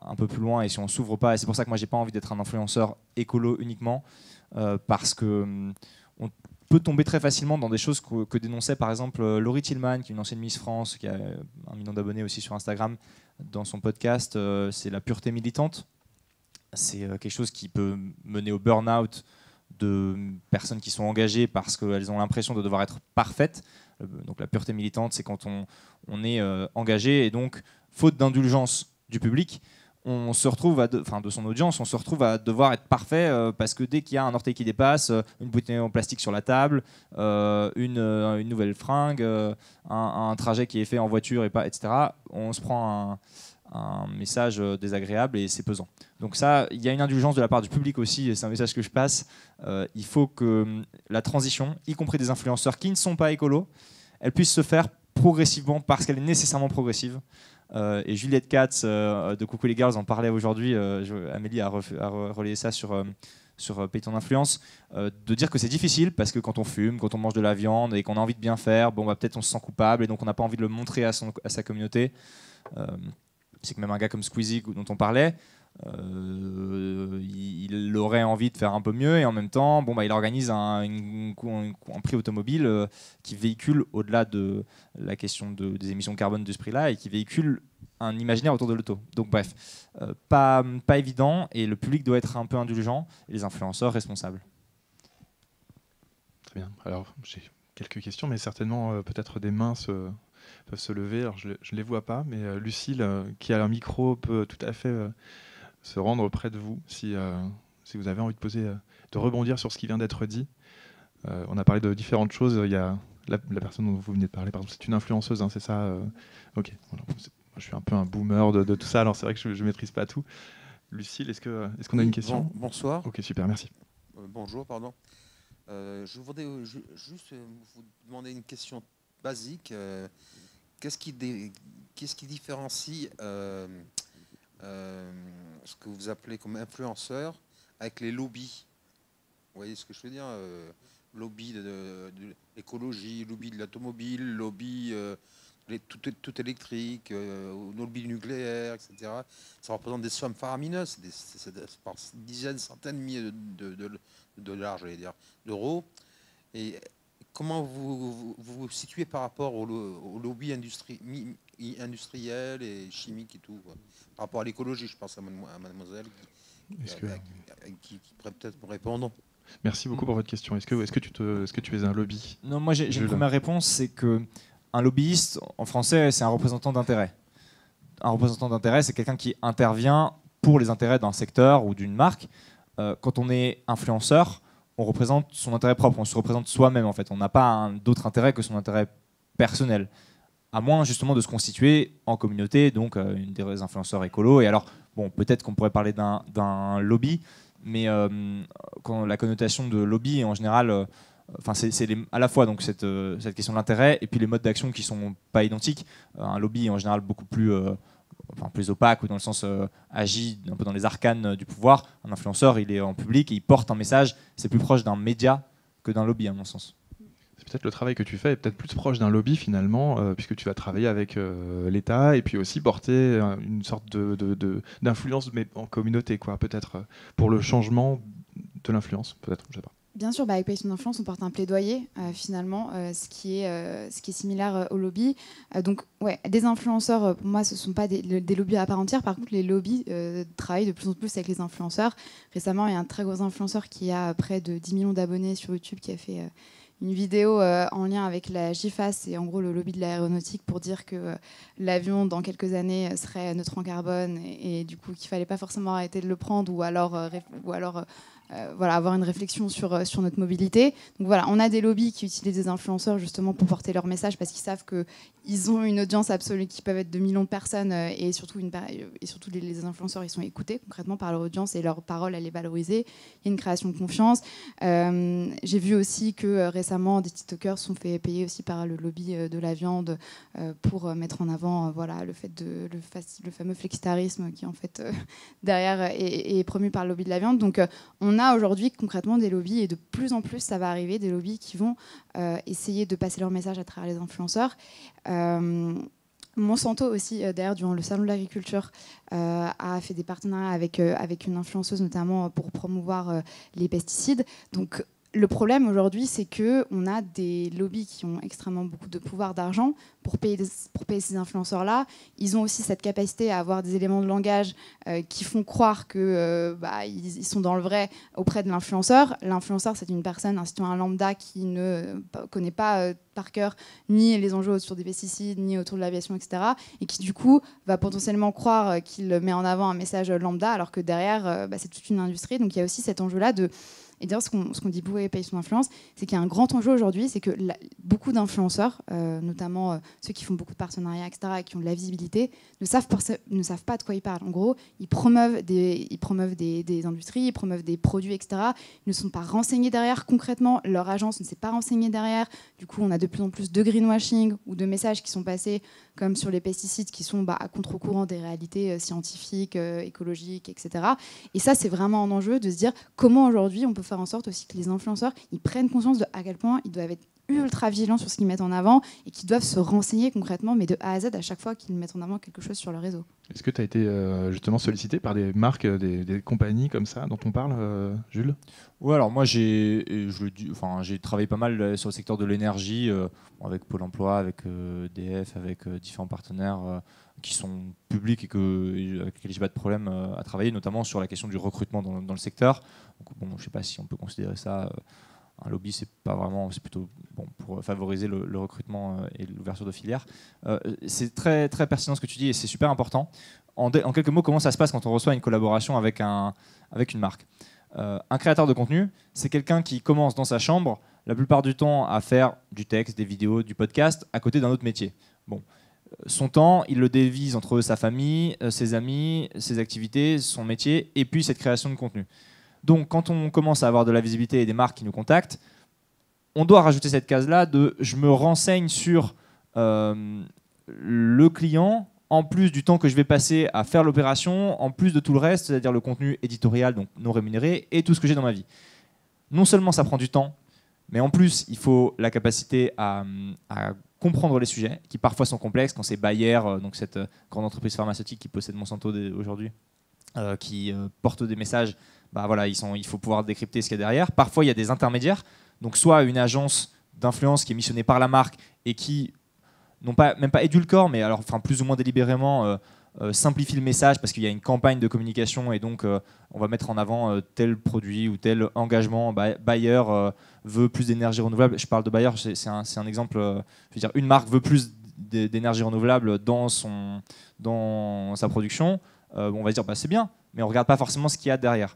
Speaker 3: un peu plus loin et si on s'ouvre pas. Et c'est pour ça que moi j'ai pas envie d'être un influenceur écolo uniquement, parce que on peut tomber très facilement dans des choses que dénonçait par exemple Laurie Tillman, qui est une ancienne Miss France, qui a 1 million d'abonnés aussi sur Instagram. Dans son podcast, c'est la pureté militante. C'est quelque chose qui peut mener au burn-out de personnes qui sont engagées parce qu'elles ont l'impression de devoir être parfaites. Donc la pureté militante, c'est quand on est engagé et donc, faute d'indulgence du public, on se retrouve de son audience, on se retrouve à devoir être parfait parce que dès qu'il y a un orteil qui dépasse, une bouteille en plastique sur la table, une nouvelle fringue, un trajet qui est fait en voiture, etc., on se prend un message désagréable et c'est pesant. Donc ça, il y a une indulgence de la part du public aussi, et c'est un message que je passe. Il faut que la transition, y compris des influenceurs qui ne sont pas écolos, elle puisse se faire progressivement parce qu'elle est nécessairement progressive. Et Juliette Katz de Coucou les Girls en parlait aujourd'hui. Amélie a relayé ça sur Payton d'influence, de dire que c'est difficile parce que quand on fume, quand on mange de la viande et qu'on a envie de bien faire, peut-être on se sent coupable et donc on n'a pas envie de le montrer à sa communauté. C'est que même un gars comme Squeezie dont on parlait, il il aurait envie de faire un peu mieux et en même temps, il organise un prix automobile qui véhicule, au-delà de la question des émissions de carbone de ce prix-là, et qui véhicule un imaginaire autour de l'auto. Donc bref, pas évident, et le public doit être un peu indulgent et les influenceurs responsables.
Speaker 1: Très bien. Alors, j'ai quelques questions, mais certainement peut-être des mains peuvent se lever. Alors, je ne les vois pas, mais Lucille, qui a un micro, peut tout à fait se rendre près de vous si vous avez envie de rebondir sur ce qui vient d'être dit. On a parlé de différentes choses. Il y a la personne dont vous venez de parler, par exemple, c'est une influenceuse, hein, c'est ça Ok. Voilà. Je suis un peu un boomer de tout ça, alors c'est vrai que je ne maîtrise pas tout. Lucille, est-ce qu'on a une question?
Speaker 4: Bonsoir.
Speaker 1: Ok, super, merci.
Speaker 4: Bonjour, pardon. Je voudrais juste vous demander une question basique. Qu'est-ce qui différencie ce que vous appelez comme influenceur avec les lobbies? Vous voyez ce que je veux dire? Lobby de l'écologie, lobby de l'automobile, lobby tout électrique, lobby nucléaire, etc. Ça représente des sommes faramineuses, c'est par dizaines, centaines de milliers de dollars, j'allais dire, d'euros. Et comment vous vous situez par rapport au lobby industriel et chimique et tout, quoi. Par rapport à l'écologie, je pense à mademoiselle qui pourrait peut-être me répondre.
Speaker 1: Merci beaucoup pour votre question. Est-ce que tu es un lobby?
Speaker 3: Non, moi j'ai une première réponse, c'est que un lobbyiste, en français, c'est un représentant d'intérêt. Un représentant d'intérêt, c'est quelqu'un qui intervient pour les intérêts d'un secteur ou d'une marque. Quand on est influenceur, on représente son intérêt propre, on se représente soi-même en fait. On n'a pas d'autre intérêt que son intérêt personnel, à moins justement de se constituer en communauté, donc une des influenceurs écolos. Et alors, peut-être qu'on pourrait parler d'un lobby, mais quand la connotation de lobby en général, c'est à la fois donc cette question de l'intérêt et puis les modes d'action qui sont pas identiques. Un lobby est en général beaucoup plus plus opaque, ou dans le sens agit un peu dans les arcanes du pouvoir. Un influenceur, il est en public et il porte un message. C'est plus proche d'un média que d'un lobby, à mon sens.
Speaker 1: C'est peut-être le travail que tu fais est peut-être plus proche d'un lobby finalement, puisque tu vas travailler avec l'État et puis aussi porter une sorte d'influence, mais en communauté, quoi, peut-être pour le changement de l'influence, peut-être, je sais pas.
Speaker 2: Bien sûr, avec Pays d'influence, on porte un plaidoyer, finalement, ce qui est similaire au lobby. Donc, ouais, des influenceurs, pour moi, ce ne sont pas des lobbies à part entière. Par contre, les lobbies travaillent de plus en plus avec les influenceurs. Récemment, il y a un très gros influenceur qui a près de 10 millions d'abonnés sur YouTube qui a fait une vidéo en lien avec la GIFAS et en gros le lobby de l'aéronautique pour dire que l'avion, dans quelques années, serait neutre en carbone et du coup qu'il ne fallait pas forcément arrêter de le prendre ou alors avoir une réflexion sur notre mobilité. Donc voilà, on a des lobbies qui utilisent des influenceurs justement pour porter leur message parce qu'ils savent qu'ils ont une audience absolue qui peuvent être de millions de personnes et surtout les influenceurs, ils sont écoutés concrètement par leur audience et leur parole, elle est valorisée. Il y a une création de confiance. J'ai vu aussi que récemment, des TikTokers sont fait payer aussi par le lobby de la viande pour mettre en avant le fameux flexitarisme qui en fait derrière est promu par le lobby de la viande. Donc on a aujourd'hui concrètement des lobbies et de plus en plus ça va arriver, des lobbies qui vont essayer de passer leur message à travers les influenceurs. Monsanto aussi, d'ailleurs, durant le salon de l'agriculture, a fait des partenariats avec une influenceuse notamment pour promouvoir les pesticides. Donc le problème aujourd'hui, c'est qu'on a des lobbies qui ont extrêmement beaucoup de pouvoir d'argent pour payer ces influenceurs-là. Ils ont aussi cette capacité à avoir des éléments de langage qui font croire qu'ils sont dans le vrai auprès de l'influenceur. L'influenceur, c'est une personne, un citoyen lambda qui ne connaît pas par cœur ni les enjeux autour des pesticides, ni autour de l'aviation, etc. Et qui, du coup, va potentiellement croire qu'il met en avant un message lambda, alors que derrière, c'est toute une industrie. Donc il y a aussi cet enjeu-là de... Et d'ailleurs, ce qu'on dit beaucoup avec Pays sous influence, c'est qu'il y a un grand enjeu aujourd'hui, c'est que beaucoup d'influenceurs, notamment ceux qui font beaucoup de partenariats, etc., et qui ont de la visibilité, ne savent pas de quoi ils parlent. En gros, ils promeuvent des industries, ils promeuvent des produits, etc. Ils ne sont pas renseignés derrière concrètement. Leur agence ne s'est pas renseignée derrière. Du coup, on a de plus en plus de greenwashing ou de messages qui sont passés, comme sur les pesticides, qui sont à contre-courant des réalités scientifiques, écologiques, etc. Et ça, c'est vraiment un enjeu de se dire comment aujourd'hui on peut faire en sorte aussi que les influenceurs ils prennent conscience de à quel point ils doivent être ultra vigilants sur ce qu'ils mettent en avant et qui doivent se renseigner concrètement, mais de A à Z à chaque fois qu'ils mettent en avant quelque chose sur le réseau.
Speaker 1: Est-ce que tu as été justement sollicité par des marques, des compagnies comme ça dont on parle, Jules?
Speaker 3: Ouais, alors moi j'ai travaillé pas mal sur le secteur de l'énergie, avec Pôle emploi, avec EDF, avec différents partenaires qui sont publics et avec lesquels j'ai pas de problème à travailler, notamment sur la question du recrutement dans le secteur. Donc, bon, je sais pas si on peut considérer ça un lobby, c'est pas vraiment, c'est plutôt bon pour favoriser le recrutement et l'ouverture de filières. C'est très très pertinent ce que tu dis et c'est super important. En quelques mots, comment ça se passe quand on reçoit une collaboration avec une marque? Un créateur de contenu, c'est quelqu'un qui commence dans sa chambre la plupart du temps à faire du texte, des vidéos, du podcast à côté d'un autre métier. Bon, son temps, il le divise entre sa famille, ses amis, ses activités, son métier et puis cette création de contenu. Donc quand on commence à avoir de la visibilité et des marques qui nous contactent, on doit rajouter cette case-là de je me renseigne sur le client en plus du temps que je vais passer à faire l'opération, en plus de tout le reste, c'est-à-dire le contenu éditorial, donc non rémunéré, et tout ce que j'ai dans ma vie. Non seulement ça prend du temps, mais en plus, il faut la capacité à comprendre les sujets, qui parfois sont complexes, quand c'est Bayer, donc cette grande entreprise pharmaceutique qui possède Monsanto aujourd'hui, qui porte des messages, bah voilà, il faut pouvoir décrypter ce qu'il y a derrière. Parfois, il y a des intermédiaires, donc soit une agence d'influence qui est missionnée par la marque et qui même pas édulcore, mais alors, enfin, plus ou moins délibérément simplifie le message parce qu'il y a une campagne de communication et donc on va mettre en avant tel produit ou tel engagement. Bayer veut plus d'énergie renouvelable. Je parle de Bayer, c'est un exemple. Je veux dire, une marque veut plus d'énergie renouvelable dans sa production. On va se dire c'est bien, mais on ne regarde pas forcément ce qu'il y a derrière.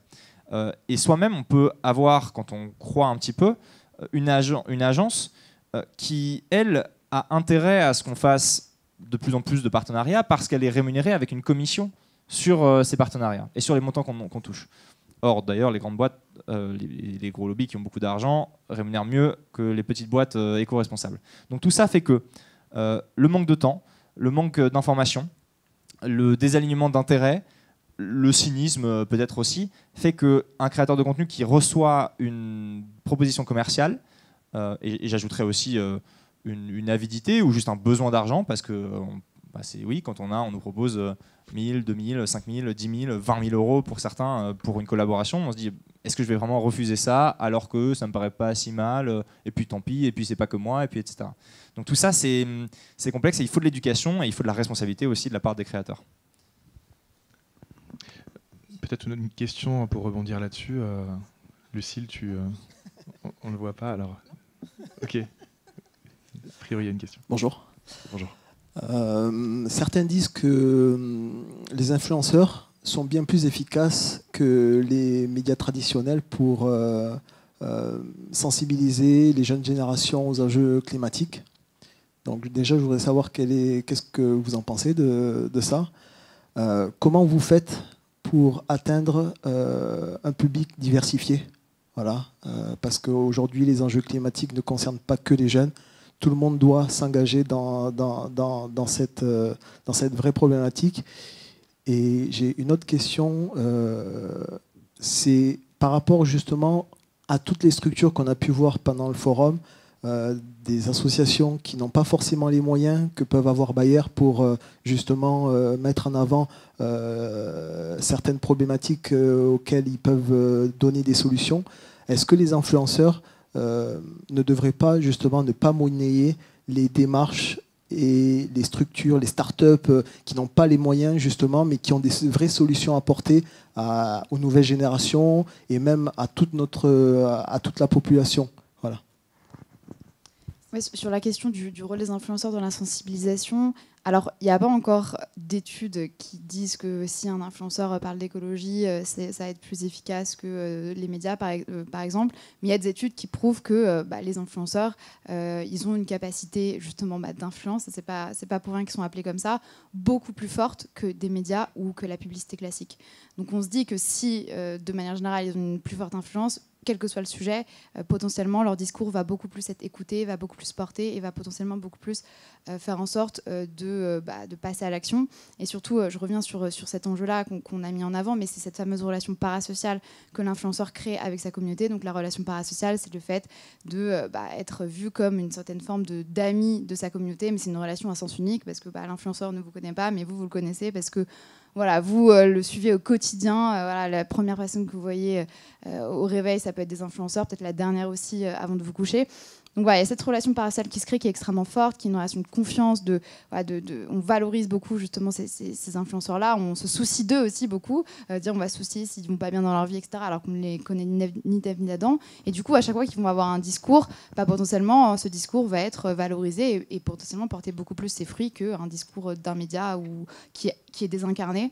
Speaker 3: Et soi-même, on peut avoir, quand on croit un petit peu, une agence qui, elle, a intérêt à ce qu'on fasse de plus en plus de partenariats parce qu'elle est rémunérée avec une commission sur ces partenariats et sur les montants qu'on touche. Or, d'ailleurs, les grandes boîtes, les gros lobbies qui ont beaucoup d'argent rémunèrent mieux que les petites boîtes éco-responsables. Donc tout ça fait que le manque de temps, le manque d'information, le désalignement d'intérêts, le cynisme peut-être aussi, fait qu'un créateur de contenu qui reçoit une proposition commerciale, et j'ajouterais aussi une avidité ou juste un besoin d'argent, parce que quand on nous propose 1000, 2000, 5000, 10 000, 20 000 euros pour certains pour une collaboration, on se dit est-ce que je vais vraiment refuser ça alors que ça me paraît pas si mal, et puis tant pis, et puis c'est pas que moi, et puis etc. Donc tout ça c'est complexe et il faut de l'éducation et il faut de la responsabilité aussi de la part des créateurs.
Speaker 1: Peut-être une question pour rebondir là-dessus. Lucille, on ne le voit pas alors. Ok. A priori, il y a une question.
Speaker 5: Bonjour.
Speaker 1: Bonjour.
Speaker 5: Certains disent que les influenceurs sont bien plus efficaces que les médias traditionnels pour sensibiliser les jeunes générations aux enjeux climatiques. Donc déjà, je voudrais savoir qu'est-ce que vous en pensez de ça. Comment vous faites pour atteindre un public diversifié? Voilà, parce qu'aujourd'hui, les enjeux climatiques ne concernent pas que les jeunes. Tout le monde doit s'engager dans cette vraie problématique. Et j'ai une autre question, c'est par rapport justement à toutes les structures qu'on a pu voir pendant le forum, des associations qui n'ont pas forcément les moyens que peuvent avoir Bayer pour justement mettre en avant certaines problématiques auxquelles ils peuvent donner des solutions. Est-ce que les influenceurs ne devraient pas justement ne pas monnayer les démarches et les structures, les startups qui n'ont pas les moyens justement, mais qui ont des vraies solutions à apporter aux nouvelles générations et même à toute la population? Voilà.
Speaker 2: Oui, sur la question du rôle des influenceurs dans la sensibilisation, alors il n'y a pas encore d'études qui disent que si un influenceur parle d'écologie, ça va être plus efficace que les médias, par exemple. Mais il y a des études qui prouvent que les influenceurs, ils ont une capacité justement d'influence, c'est pas pour rien qu'ils sont appelés comme ça, beaucoup plus forte que des médias ou que la publicité classique. Donc on se dit que si, de manière générale, ils ont une plus forte influence, quel que soit le sujet, potentiellement leur discours va beaucoup plus être écouté, va beaucoup plus porter et va potentiellement beaucoup plus faire en sorte de passer à l'action. Et surtout, je reviens sur cet enjeu-là qu'on a mis en avant, mais c'est cette fameuse relation parasociale que l'influenceur crée avec sa communauté. Donc la relation parasociale, c'est le fait de être vu comme une certaine forme d'ami de sa communauté, mais c'est une relation à sens unique parce que l'influenceur ne vous connaît pas, mais vous le connaissez parce que voilà, vous le suivez au quotidien. Voilà, la première personne que vous voyez au réveil, ça peut être des influenceurs, peut-être la dernière aussi avant de vous coucher. Donc voilà, il y a cette relation parasociale qui se crée, qui est extrêmement forte, qui est une relation de confiance, on valorise beaucoup justement ces influenceurs-là, on se soucie d'eux aussi beaucoup, dire on va se soucier s'ils ne vont pas bien dans leur vie, etc., alors qu'on ne les connaît ni d'Ève ni d'Adam. Et du coup, à chaque fois qu'ils vont avoir un discours, potentiellement, ce discours va être valorisé et potentiellement porter beaucoup plus ses fruits qu'un discours d'un média qui est désincarné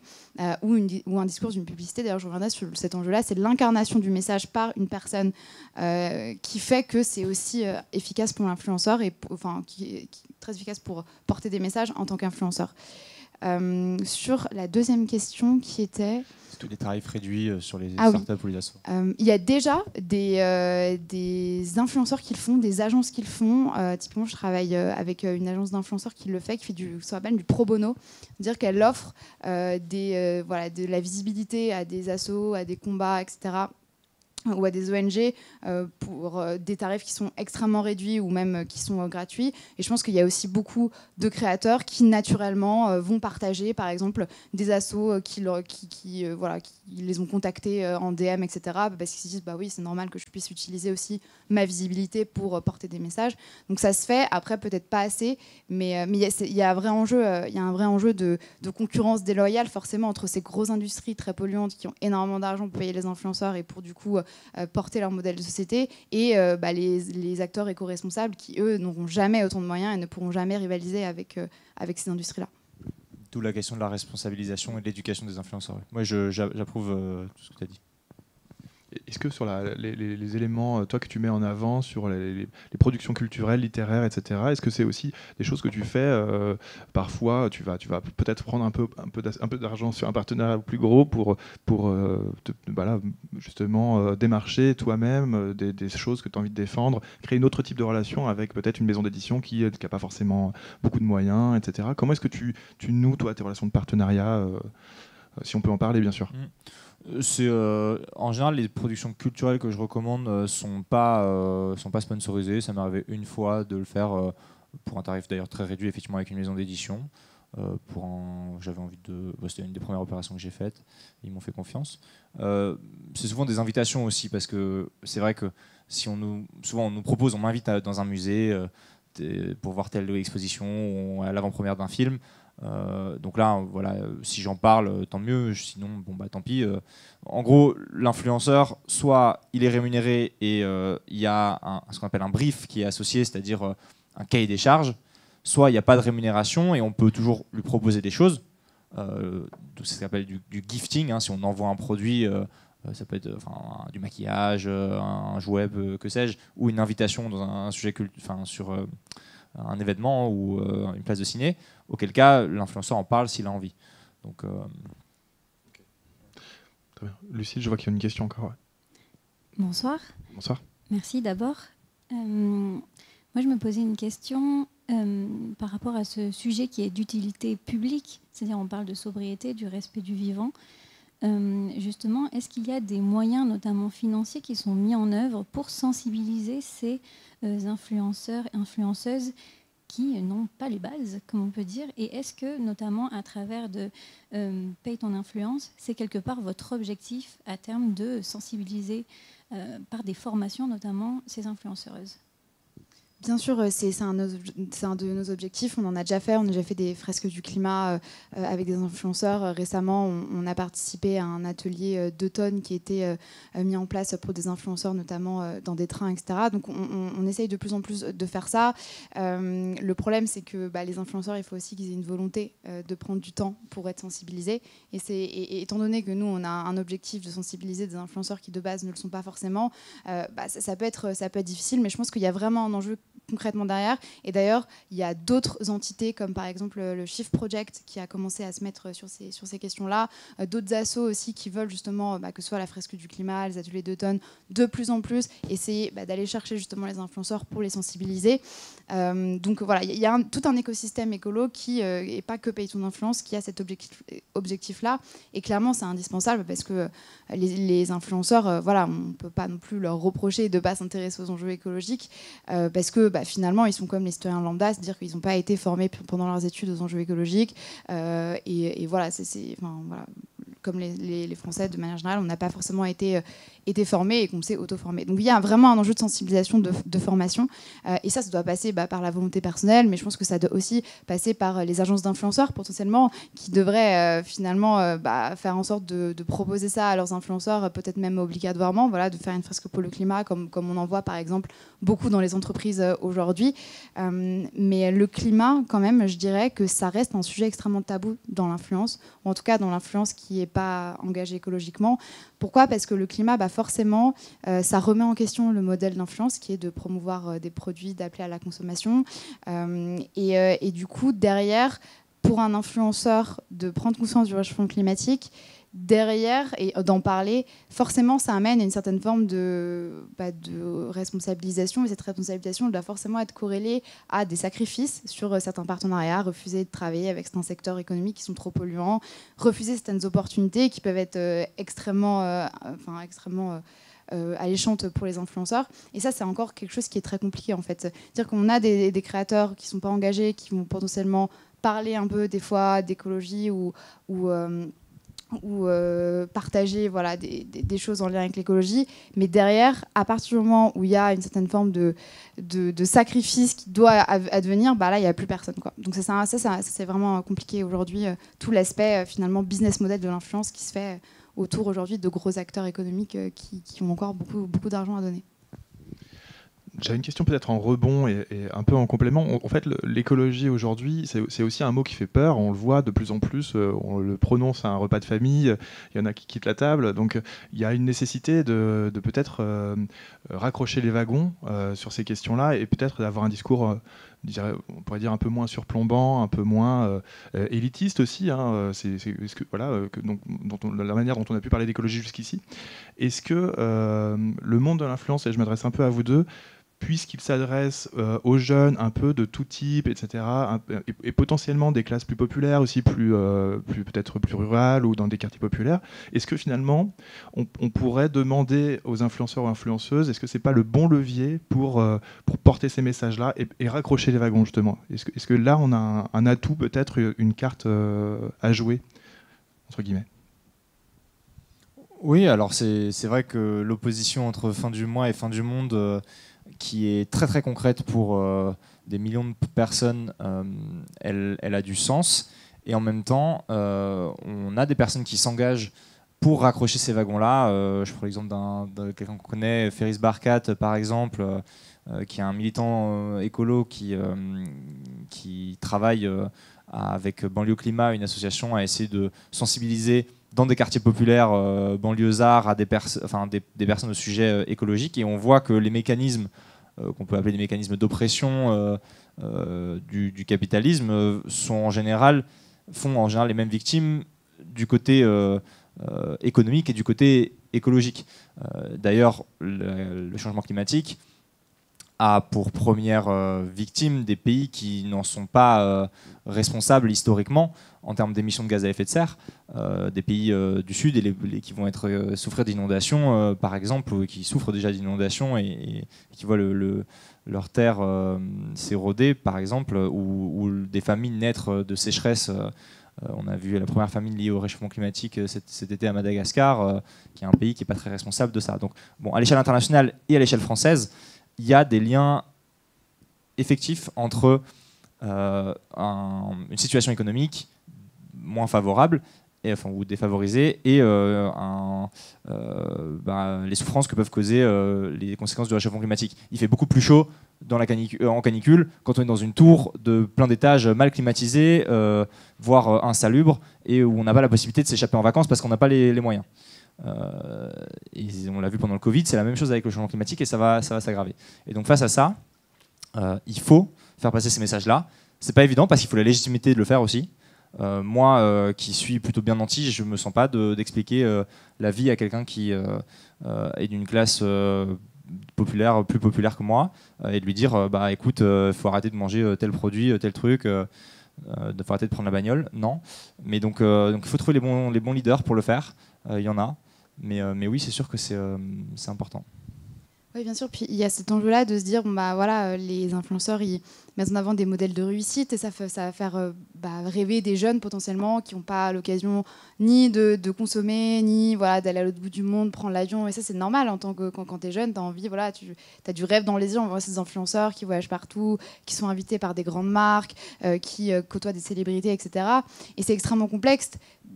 Speaker 2: ou un discours d'une publicité. D'ailleurs, je reviendrai sur cet enjeu-là, c'est l'incarnation du message par une personne qui fait que c'est aussi efficace pour l'influenceur et qui est très efficace pour porter des messages en tant qu'influenceur. Sur la deuxième question qui était...
Speaker 3: Tous les tarifs réduits sur les startups ou les assos.
Speaker 2: Il y a déjà des influenceurs qui le font, des agences qui le font. Typiquement, je travaille avec une agence d'influenceurs qui le fait, qui fait ce qu'on appelle du pro bono. C'est-à-dire qu'elle offre de la visibilité à des assos, à des combats, etc., ou à des ONG pour des tarifs qui sont extrêmement réduits ou même qui sont gratuits. Et je pense qu'il y a aussi beaucoup de créateurs qui naturellement vont partager, par exemple, des assos qui les ont contactés en DM, etc. Parce qu'ils se disent oui, c'est normal que je puisse utiliser aussi ma visibilité pour porter des messages. Donc ça se fait. Après, peut-être pas assez, mais il y a un vrai enjeu de concurrence déloyale forcément entre ces grosses industries très polluantes qui ont énormément d'argent pour payer les influenceurs et pour du coup porter leur modèle de société et les acteurs éco-responsables qui, eux, n'auront jamais autant de moyens et ne pourront jamais rivaliser avec ces industries-là.
Speaker 3: D'où la question de la responsabilisation et de l'éducation des influenceurs. Moi, j'approuve tout ce que tu as dit.
Speaker 1: Est-ce que sur les éléments toi que tu mets en avant sur les productions culturelles, littéraires, etc., est-ce que c'est aussi des choses que tu fais parfois tu vas peut-être prendre un peu d'argent sur un partenariat plus gros pour justement démarcher toi-même des choses que tu as envie de défendre, créer un autre type de relation avec peut-être une maison d'édition qui n'a pas forcément beaucoup de moyens, etc. Comment est-ce que tu noues toi tes relations de partenariat si on peut en parler, bien sûr.
Speaker 3: En général, les productions culturelles que je recommande sont pas sponsorisées. Ça m'est arrivé une fois de le faire pour un tarif d'ailleurs très réduit, effectivement, avec une maison d'édition. C'était une des premières opérations que j'ai faites. Ils m'ont fait confiance. C'est souvent des invitations aussi, parce que c'est vrai que souvent on nous propose, on m'invite dans un musée pour voir telle exposition ou à l'avant-première d'un film. Donc là, voilà, si j'en parle, tant mieux. Sinon, tant pis. En gros, l'influenceur, soit il est rémunéré et il y a ce qu'on appelle un brief qui est associé, c'est-à-dire un cahier des charges. Soit il n'y a pas de rémunération et on peut toujours lui proposer des choses. C'est ce qu'on appelle du gifting. Si on envoie un produit, ça peut être du maquillage, un jouet, que sais-je, ou une invitation dans un sujet sur un événement ou une place de ciné, auquel cas l'influenceur en parle s'il a envie. Donc,
Speaker 1: Très bien. Lucille, je vois qu'il y a une question encore. Ouais.
Speaker 6: Bonsoir.
Speaker 1: Bonsoir.
Speaker 6: Merci d'abord. Moi, je me posais une question par rapport à ce sujet qui est d'utilité publique, c'est-à-dire on parle de sobriété, du respect du vivant. Justement, est-ce qu'il y a des moyens, notamment financiers, qui sont mis en œuvre pour sensibiliser ces influenceurs et influenceuses qui n'ont pas les bases, comme on peut dire, et est-ce que, notamment à travers de Paye ton influence, c'est quelque part votre objectif à terme de sensibiliser par des formations, notamment ces influenceuses?
Speaker 2: Bien sûr, c'est un de nos objectifs. On en a déjà fait. On a déjà fait des fresques du climat avec des influenceurs. Récemment, on a participé à un atelier d'automne qui était mis en place pour des influenceurs, notamment dans des trains, etc. Donc, on essaye de plus en plus de faire ça. Le problème, c'est que les influenceurs, il faut aussi qu'ils aient une volonté de prendre du temps pour être sensibilisés. Et étant donné que nous, on a un objectif de sensibiliser des influenceurs qui, de base, ne le sont pas forcément, ça peut être difficile. Mais je pense qu'il y a vraiment un enjeu concrètement derrière. Et d'ailleurs, il y a d'autres entités comme par exemple le Shift Project qui a commencé à se mettre sur ces questions-là, d'autres assos aussi qui veulent justement que ce soit la fresque du climat, les ateliers d'automne, de plus en plus essayer d'aller chercher justement les influenceurs pour les sensibiliser. Donc voilà, il y a tout un écosystème écolo qui n'est pas que Paye ton influence, qui a cet objectif-là. Et clairement, c'est indispensable parce que les influenceurs, voilà, on ne peut pas non plus leur reprocher de ne pas s'intéresser aux enjeux écologiques parce que finalement, ils sont comme les citoyens lambda, c'est-à-dire qu'ils n'ont pas été formés pendant leurs études aux enjeux écologiques. Et voilà, voilà, comme les Français, de manière générale, on n'a pas forcément été formés et qu'on s'est auto-formés. Donc il y a vraiment un enjeu de sensibilisation, de formation. Et ça doit passer par la volonté personnelle, mais je pense que ça doit aussi passer par les agences d'influenceurs, potentiellement, qui devraient finalement faire en sorte de proposer ça à leurs influenceurs, peut-être même obligatoirement, voilà, de faire une fresque pour le climat, comme on en voit par exemple beaucoup dans les entreprises aujourd'hui. Mais le climat, quand même, je dirais que ça reste un sujet extrêmement tabou dans l'influence, ou en tout cas dans l'influence qui n'est pas engagée écologiquement. Pourquoi ? Parce que le climat, forcément, ça remet en question le modèle d'influence qui est de promouvoir des produits, d'appeler à la consommation. Et du coup, derrière, pour un influenceur de prendre conscience du réchauffement climatique, derrière, et d'en parler, forcément, ça amène à une certaine forme de responsabilisation. Et cette responsabilisation doit forcément être corrélée à des sacrifices sur certains partenariats, refuser de travailler avec certains secteurs économiques qui sont trop polluants, refuser certaines opportunités qui peuvent être extrêmement alléchantes pour les influenceurs. Et ça, c'est encore quelque chose qui est très compliqué, en fait. C'est-à-dire qu'on a des créateurs qui ne sont pas engagés, qui vont potentiellement parler un peu, des fois, d'écologie ou partager des choses en lien avec l'écologie, mais derrière, à partir du moment où il y a une certaine forme de sacrifice qui doit advenir, là il n'y a plus personne, quoi. Donc ça c'est vraiment compliqué aujourd'hui, tout l'aspect finalement business model de l'influence qui se fait autour aujourd'hui de gros acteurs économiques qui ont encore beaucoup d'argent à donner.
Speaker 1: J'avais une question peut-être en rebond et un peu en complément. En fait, l'écologie aujourd'hui, c'est aussi un mot qui fait peur. On le voit de plus en plus, on le prononce à un repas de famille, il y en a qui quittent la table. Donc il y a une nécessité de peut-être raccrocher les wagons sur ces questions-là et peut-être d'avoir un discours, on pourrait dire un peu moins surplombant, un peu moins élitiste aussi. Hein. La manière dont on a pu parler d'écologie jusqu'ici. Est-ce que le monde de l'influence, et je m'adresse un peu à vous deux, puisqu'il s'adresse aux jeunes un peu de tout type, etc., et potentiellement des classes plus populaires aussi, peut-être plus rurales ou dans des quartiers populaires, est-ce que finalement, on pourrait demander aux influenceurs ou influenceuses, est-ce que c'est pas le bon levier pour porter ces messages-là et raccrocher les wagons, justement ? Est-ce que là, on a un atout, peut-être une carte à jouer, entre guillemets ?
Speaker 3: Oui, alors c'est vrai que l'opposition entre fin du mois et fin du monde, qui est très très concrète pour des millions de personnes, elle a du sens. Et en même temps, on a des personnes qui s'engagent pour raccrocher ces wagons-là. Je prends l'exemple de quelqu'un qu'on connaît, Ferris Barkat par exemple, qui est un militant écolo qui travaille avec Banlieue Climat, une association, à essayer de sensibiliser dans des quartiers populaires banlieusards à des personnes au sujet écologique. Et on voit que les mécanismes qu'on peut appeler des mécanismes d'oppression du capitalisme font en général les mêmes victimes du côté économique et du côté écologique. D'ailleurs, le changement climatique a pour première victime des pays qui n'en sont pas responsables historiquement en termes d'émissions de gaz à effet de serre, des pays du Sud et qui vont souffrir d'inondations, par exemple, ou qui souffrent déjà d'inondations et qui voient leur terre s'éroder, par exemple, ou des famines naître de sécheresse. On a vu la première famine liée au réchauffement climatique cet été à Madagascar, qui est un pays qui n'est pas très responsable de ça. Donc, à l'échelle internationale et à l'échelle française, il y a des liens effectifs entre une situation économique moins favorable ou défavorisée et les souffrances que peuvent causer les conséquences du réchauffement climatique. Il fait beaucoup plus chaud en canicule quand on est dans une tour de plein d'étages mal climatisés, voire insalubre, et où on n'a pas la possibilité de s'échapper en vacances parce qu'on n'a pas les moyens. Et on l'a vu pendant le Covid, c'est la même chose avec le changement climatique et ça va s'aggraver. Et donc face à ça, il faut faire passer ces messages-là. C'est pas évident parce qu'il faut la légitimité de le faire aussi. Moi, qui suis plutôt bien nanti, je me sens pas d'expliquer la vie à quelqu'un qui est d'une classe populaire, plus populaire que moi, et de lui dire bah écoute, faut arrêter de manger tel produit, tel truc, faut arrêter de prendre la bagnole. Non, mais donc il faut trouver les bons leaders pour le faire. Il y en a, mais oui, c'est sûr que c'est important.
Speaker 2: Oui, bien sûr. Puis il y a cet enjeu-là de se dire, bon, bah, voilà, les influenceurs, ils mettent en avant des modèles de réussite et ça va faire rêver des jeunes potentiellement qui n'ont pas l'occasion ni de consommer, ni voilà, d'aller à l'autre bout du monde, prendre l'avion. Et ça, c'est normal en tant que quand tu es jeune, tu as envie, voilà, tu as du rêve dans les yeux. On voit ces influenceurs qui voyagent partout, qui sont invités par des grandes marques, qui côtoient des célébrités, etc. Et c'est extrêmement complexe.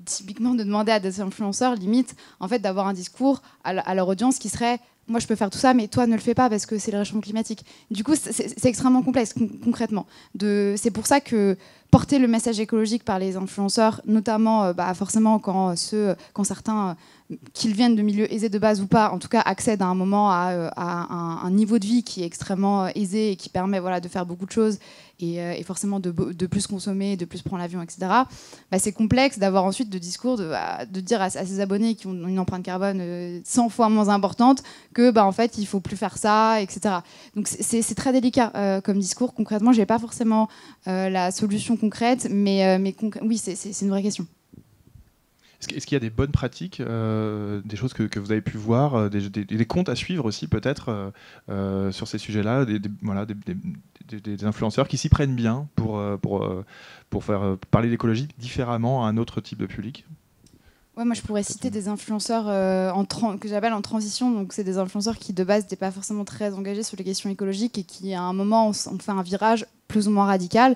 Speaker 2: Typiquement, de demander à des influenceurs, limite, en fait, d'avoir un discours à leur audience qui serait moi je peux faire tout ça, mais toi ne le fais pas parce que c'est le réchauffement climatique. Du coup, c'est extrêmement complexe concrètement. C'est pour ça que porter le message écologique par les influenceurs, notamment forcément quand certains, qu'ils viennent de milieux aisés de base ou pas, en tout cas accèdent à un moment à un niveau de vie qui est extrêmement aisé et qui permet de faire beaucoup de choses et forcément de plus consommer, de plus prendre l'avion, etc. C'est complexe d'avoir ensuite de discours de dire à ses abonnés qui ont une empreinte carbone 100 fois moins importante que en fait il faut plus faire ça, etc. Donc c'est très délicat comme discours. Concrètement, j'ai pas forcément la solution concrète, mais oui, c'est une vraie question.
Speaker 1: Est-ce qu'il y a des bonnes pratiques, des choses que vous avez pu voir, des comptes à suivre aussi peut-être sur ces sujets-là, des influenceurs qui s'y prennent bien pour faire parler d'écologie différemment à un autre type de public?
Speaker 2: Ouais, moi je pourrais citer des influenceurs que j'appelle en transition. Donc c'est des influenceurs qui de base n'étaient pas forcément très engagés sur les questions écologiques et qui à un moment ont fait un virage plus ou moins radical.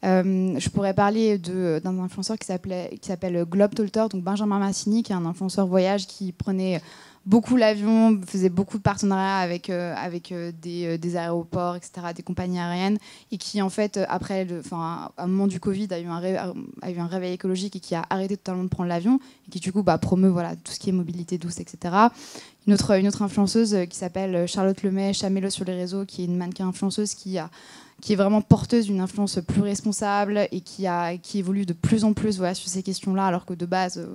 Speaker 2: Je pourrais parler d'un influenceur qui s'appelle Globetrotter, donc Benjamin Massini, qui est un influenceur voyage qui prenait beaucoup l'avion, faisait beaucoup de partenariats avec des aéroports, etc., des compagnies aériennes, et qui en fait, après, à un moment du Covid, a eu un réveil écologique et qui a arrêté totalement de prendre l'avion, et qui du coup promeut tout ce qui est mobilité douce, etc. Une autre influenceuse qui s'appelle Charlotte Lemay, Chamélo sur les réseaux, qui est une mannequin influenceuse qui est vraiment porteuse d'une influence plus responsable et qui évolue de plus en plus sur ces questions-là, alors que de base,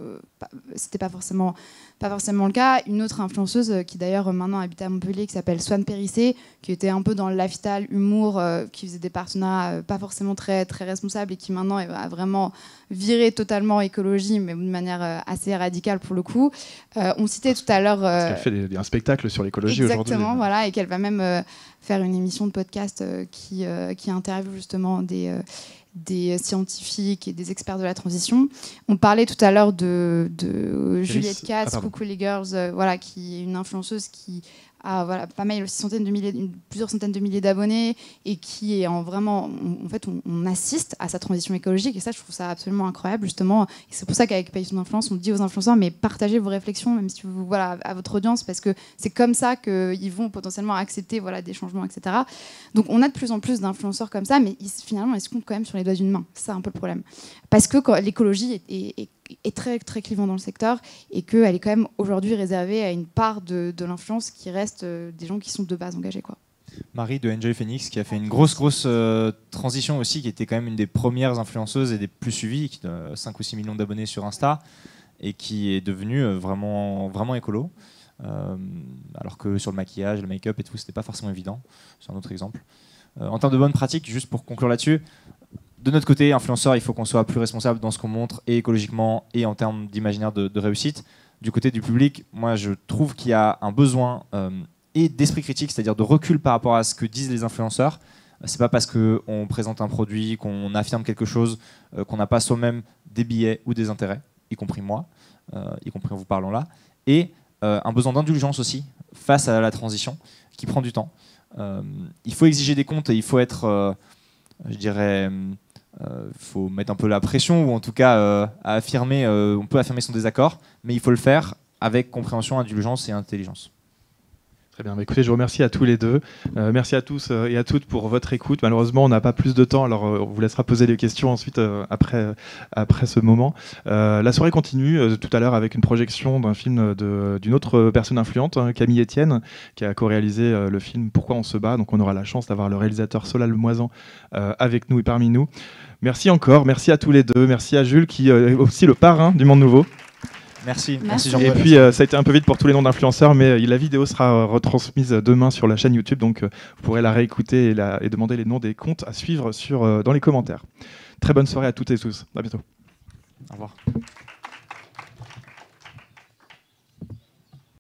Speaker 2: c'était pas forcément le cas. Une autre influenceuse qui d'ailleurs maintenant habite à Montpellier, qui s'appelle Swan Périssé, qui était un peu dans le lifestyle, humour, qui faisait des partenariats pas forcément très, très responsables et qui maintenant a vraiment viré totalement écologie, mais d'une manière assez radicale pour le coup. On citait tout à l'heure...
Speaker 1: Parce qu'elle fait un spectacle sur l'écologie aujourd'hui.
Speaker 2: Exactement, voilà, et qu'elle va même faire une émission de podcast qui interviewe justement des scientifiques et des experts de la transition. On parlait tout à l'heure de Juliette Katz, Coucou les Girls, qui est une influenceuse qui a pas mal, plusieurs centaines de milliers d'abonnés et qui est en fait, on assiste à sa transition écologique et ça, je trouve ça absolument incroyable justement. Et c'est pour ça qu'avec Pays d'influence, on dit aux influenceurs, mais partagez vos réflexions, même si vous à votre audience, parce que c'est comme ça qu'ils vont potentiellement accepter des changements, etc. Donc on a de plus en plus d'influenceurs comme ça, mais finalement, ils se comptent quand même sur les doigts d'une main. C'est ça un peu le problème. Parce que l'écologie est très, très clivant dans le secteur et qu'elle est quand même aujourd'hui réservée à une part de l'influence qui reste des gens qui sont de base engagés, quoi.
Speaker 3: Marie de Enjoy Phoenix qui a fait une grosse transition aussi, qui était quand même une des premières influenceuses et des plus suivies, qui a 5 ou 6 millions d'abonnés sur Insta et qui est devenue vraiment, vraiment écolo. Alors que sur le maquillage, le make-up et tout, c'était pas forcément évident. C'est un autre exemple. En termes de bonnes pratiques, juste pour conclure là-dessus, de notre côté, influenceurs, il faut qu'on soit plus responsable dans ce qu'on montre, et écologiquement, et en termes d'imaginaire de réussite. Du côté du public, moi, je trouve qu'il y a un besoin et d'esprit critique, c'est-à-dire de recul par rapport à ce que disent les influenceurs. C'est pas parce qu'on présente un produit, qu'on affirme quelque chose, qu'on n'a pas soi-même des billets ou des intérêts, y compris moi, y compris en vous parlant là. Et un besoin d'indulgence aussi, face à la transition, qui prend du temps. Il faut exiger des comptes et il faut être, je dirais... faut mettre un peu la pression, ou en tout cas on peut affirmer son désaccord, mais il faut le faire avec compréhension, indulgence et intelligence.
Speaker 1: Très bien. Écoutez, je vous remercie à tous les deux. Merci à tous et à toutes pour votre écoute. Malheureusement, on n'a pas plus de temps, alors on vous laissera poser des questions ensuite après ce moment. La soirée continue tout à l'heure avec une projection d'un film d'une autre personne influente, Camille Etienne, qui a co-réalisé le film Pourquoi on se bat. Donc on aura la chance d'avoir le réalisateur Solal Moisan avec nous et parmi nous. Merci encore, merci à tous les deux. Merci à Jules qui est aussi le parrain du Monde Nouveau.
Speaker 3: Merci
Speaker 2: Merci.
Speaker 3: Jean-Paul.
Speaker 1: Et puis, ça a été un peu vite pour tous les noms d'influenceurs, mais la vidéo sera retransmise demain sur la chaîne YouTube, donc vous pourrez la réécouter et demander les noms des comptes à suivre dans les commentaires. Très bonne soirée à toutes et tous. À bientôt.
Speaker 3: Au revoir.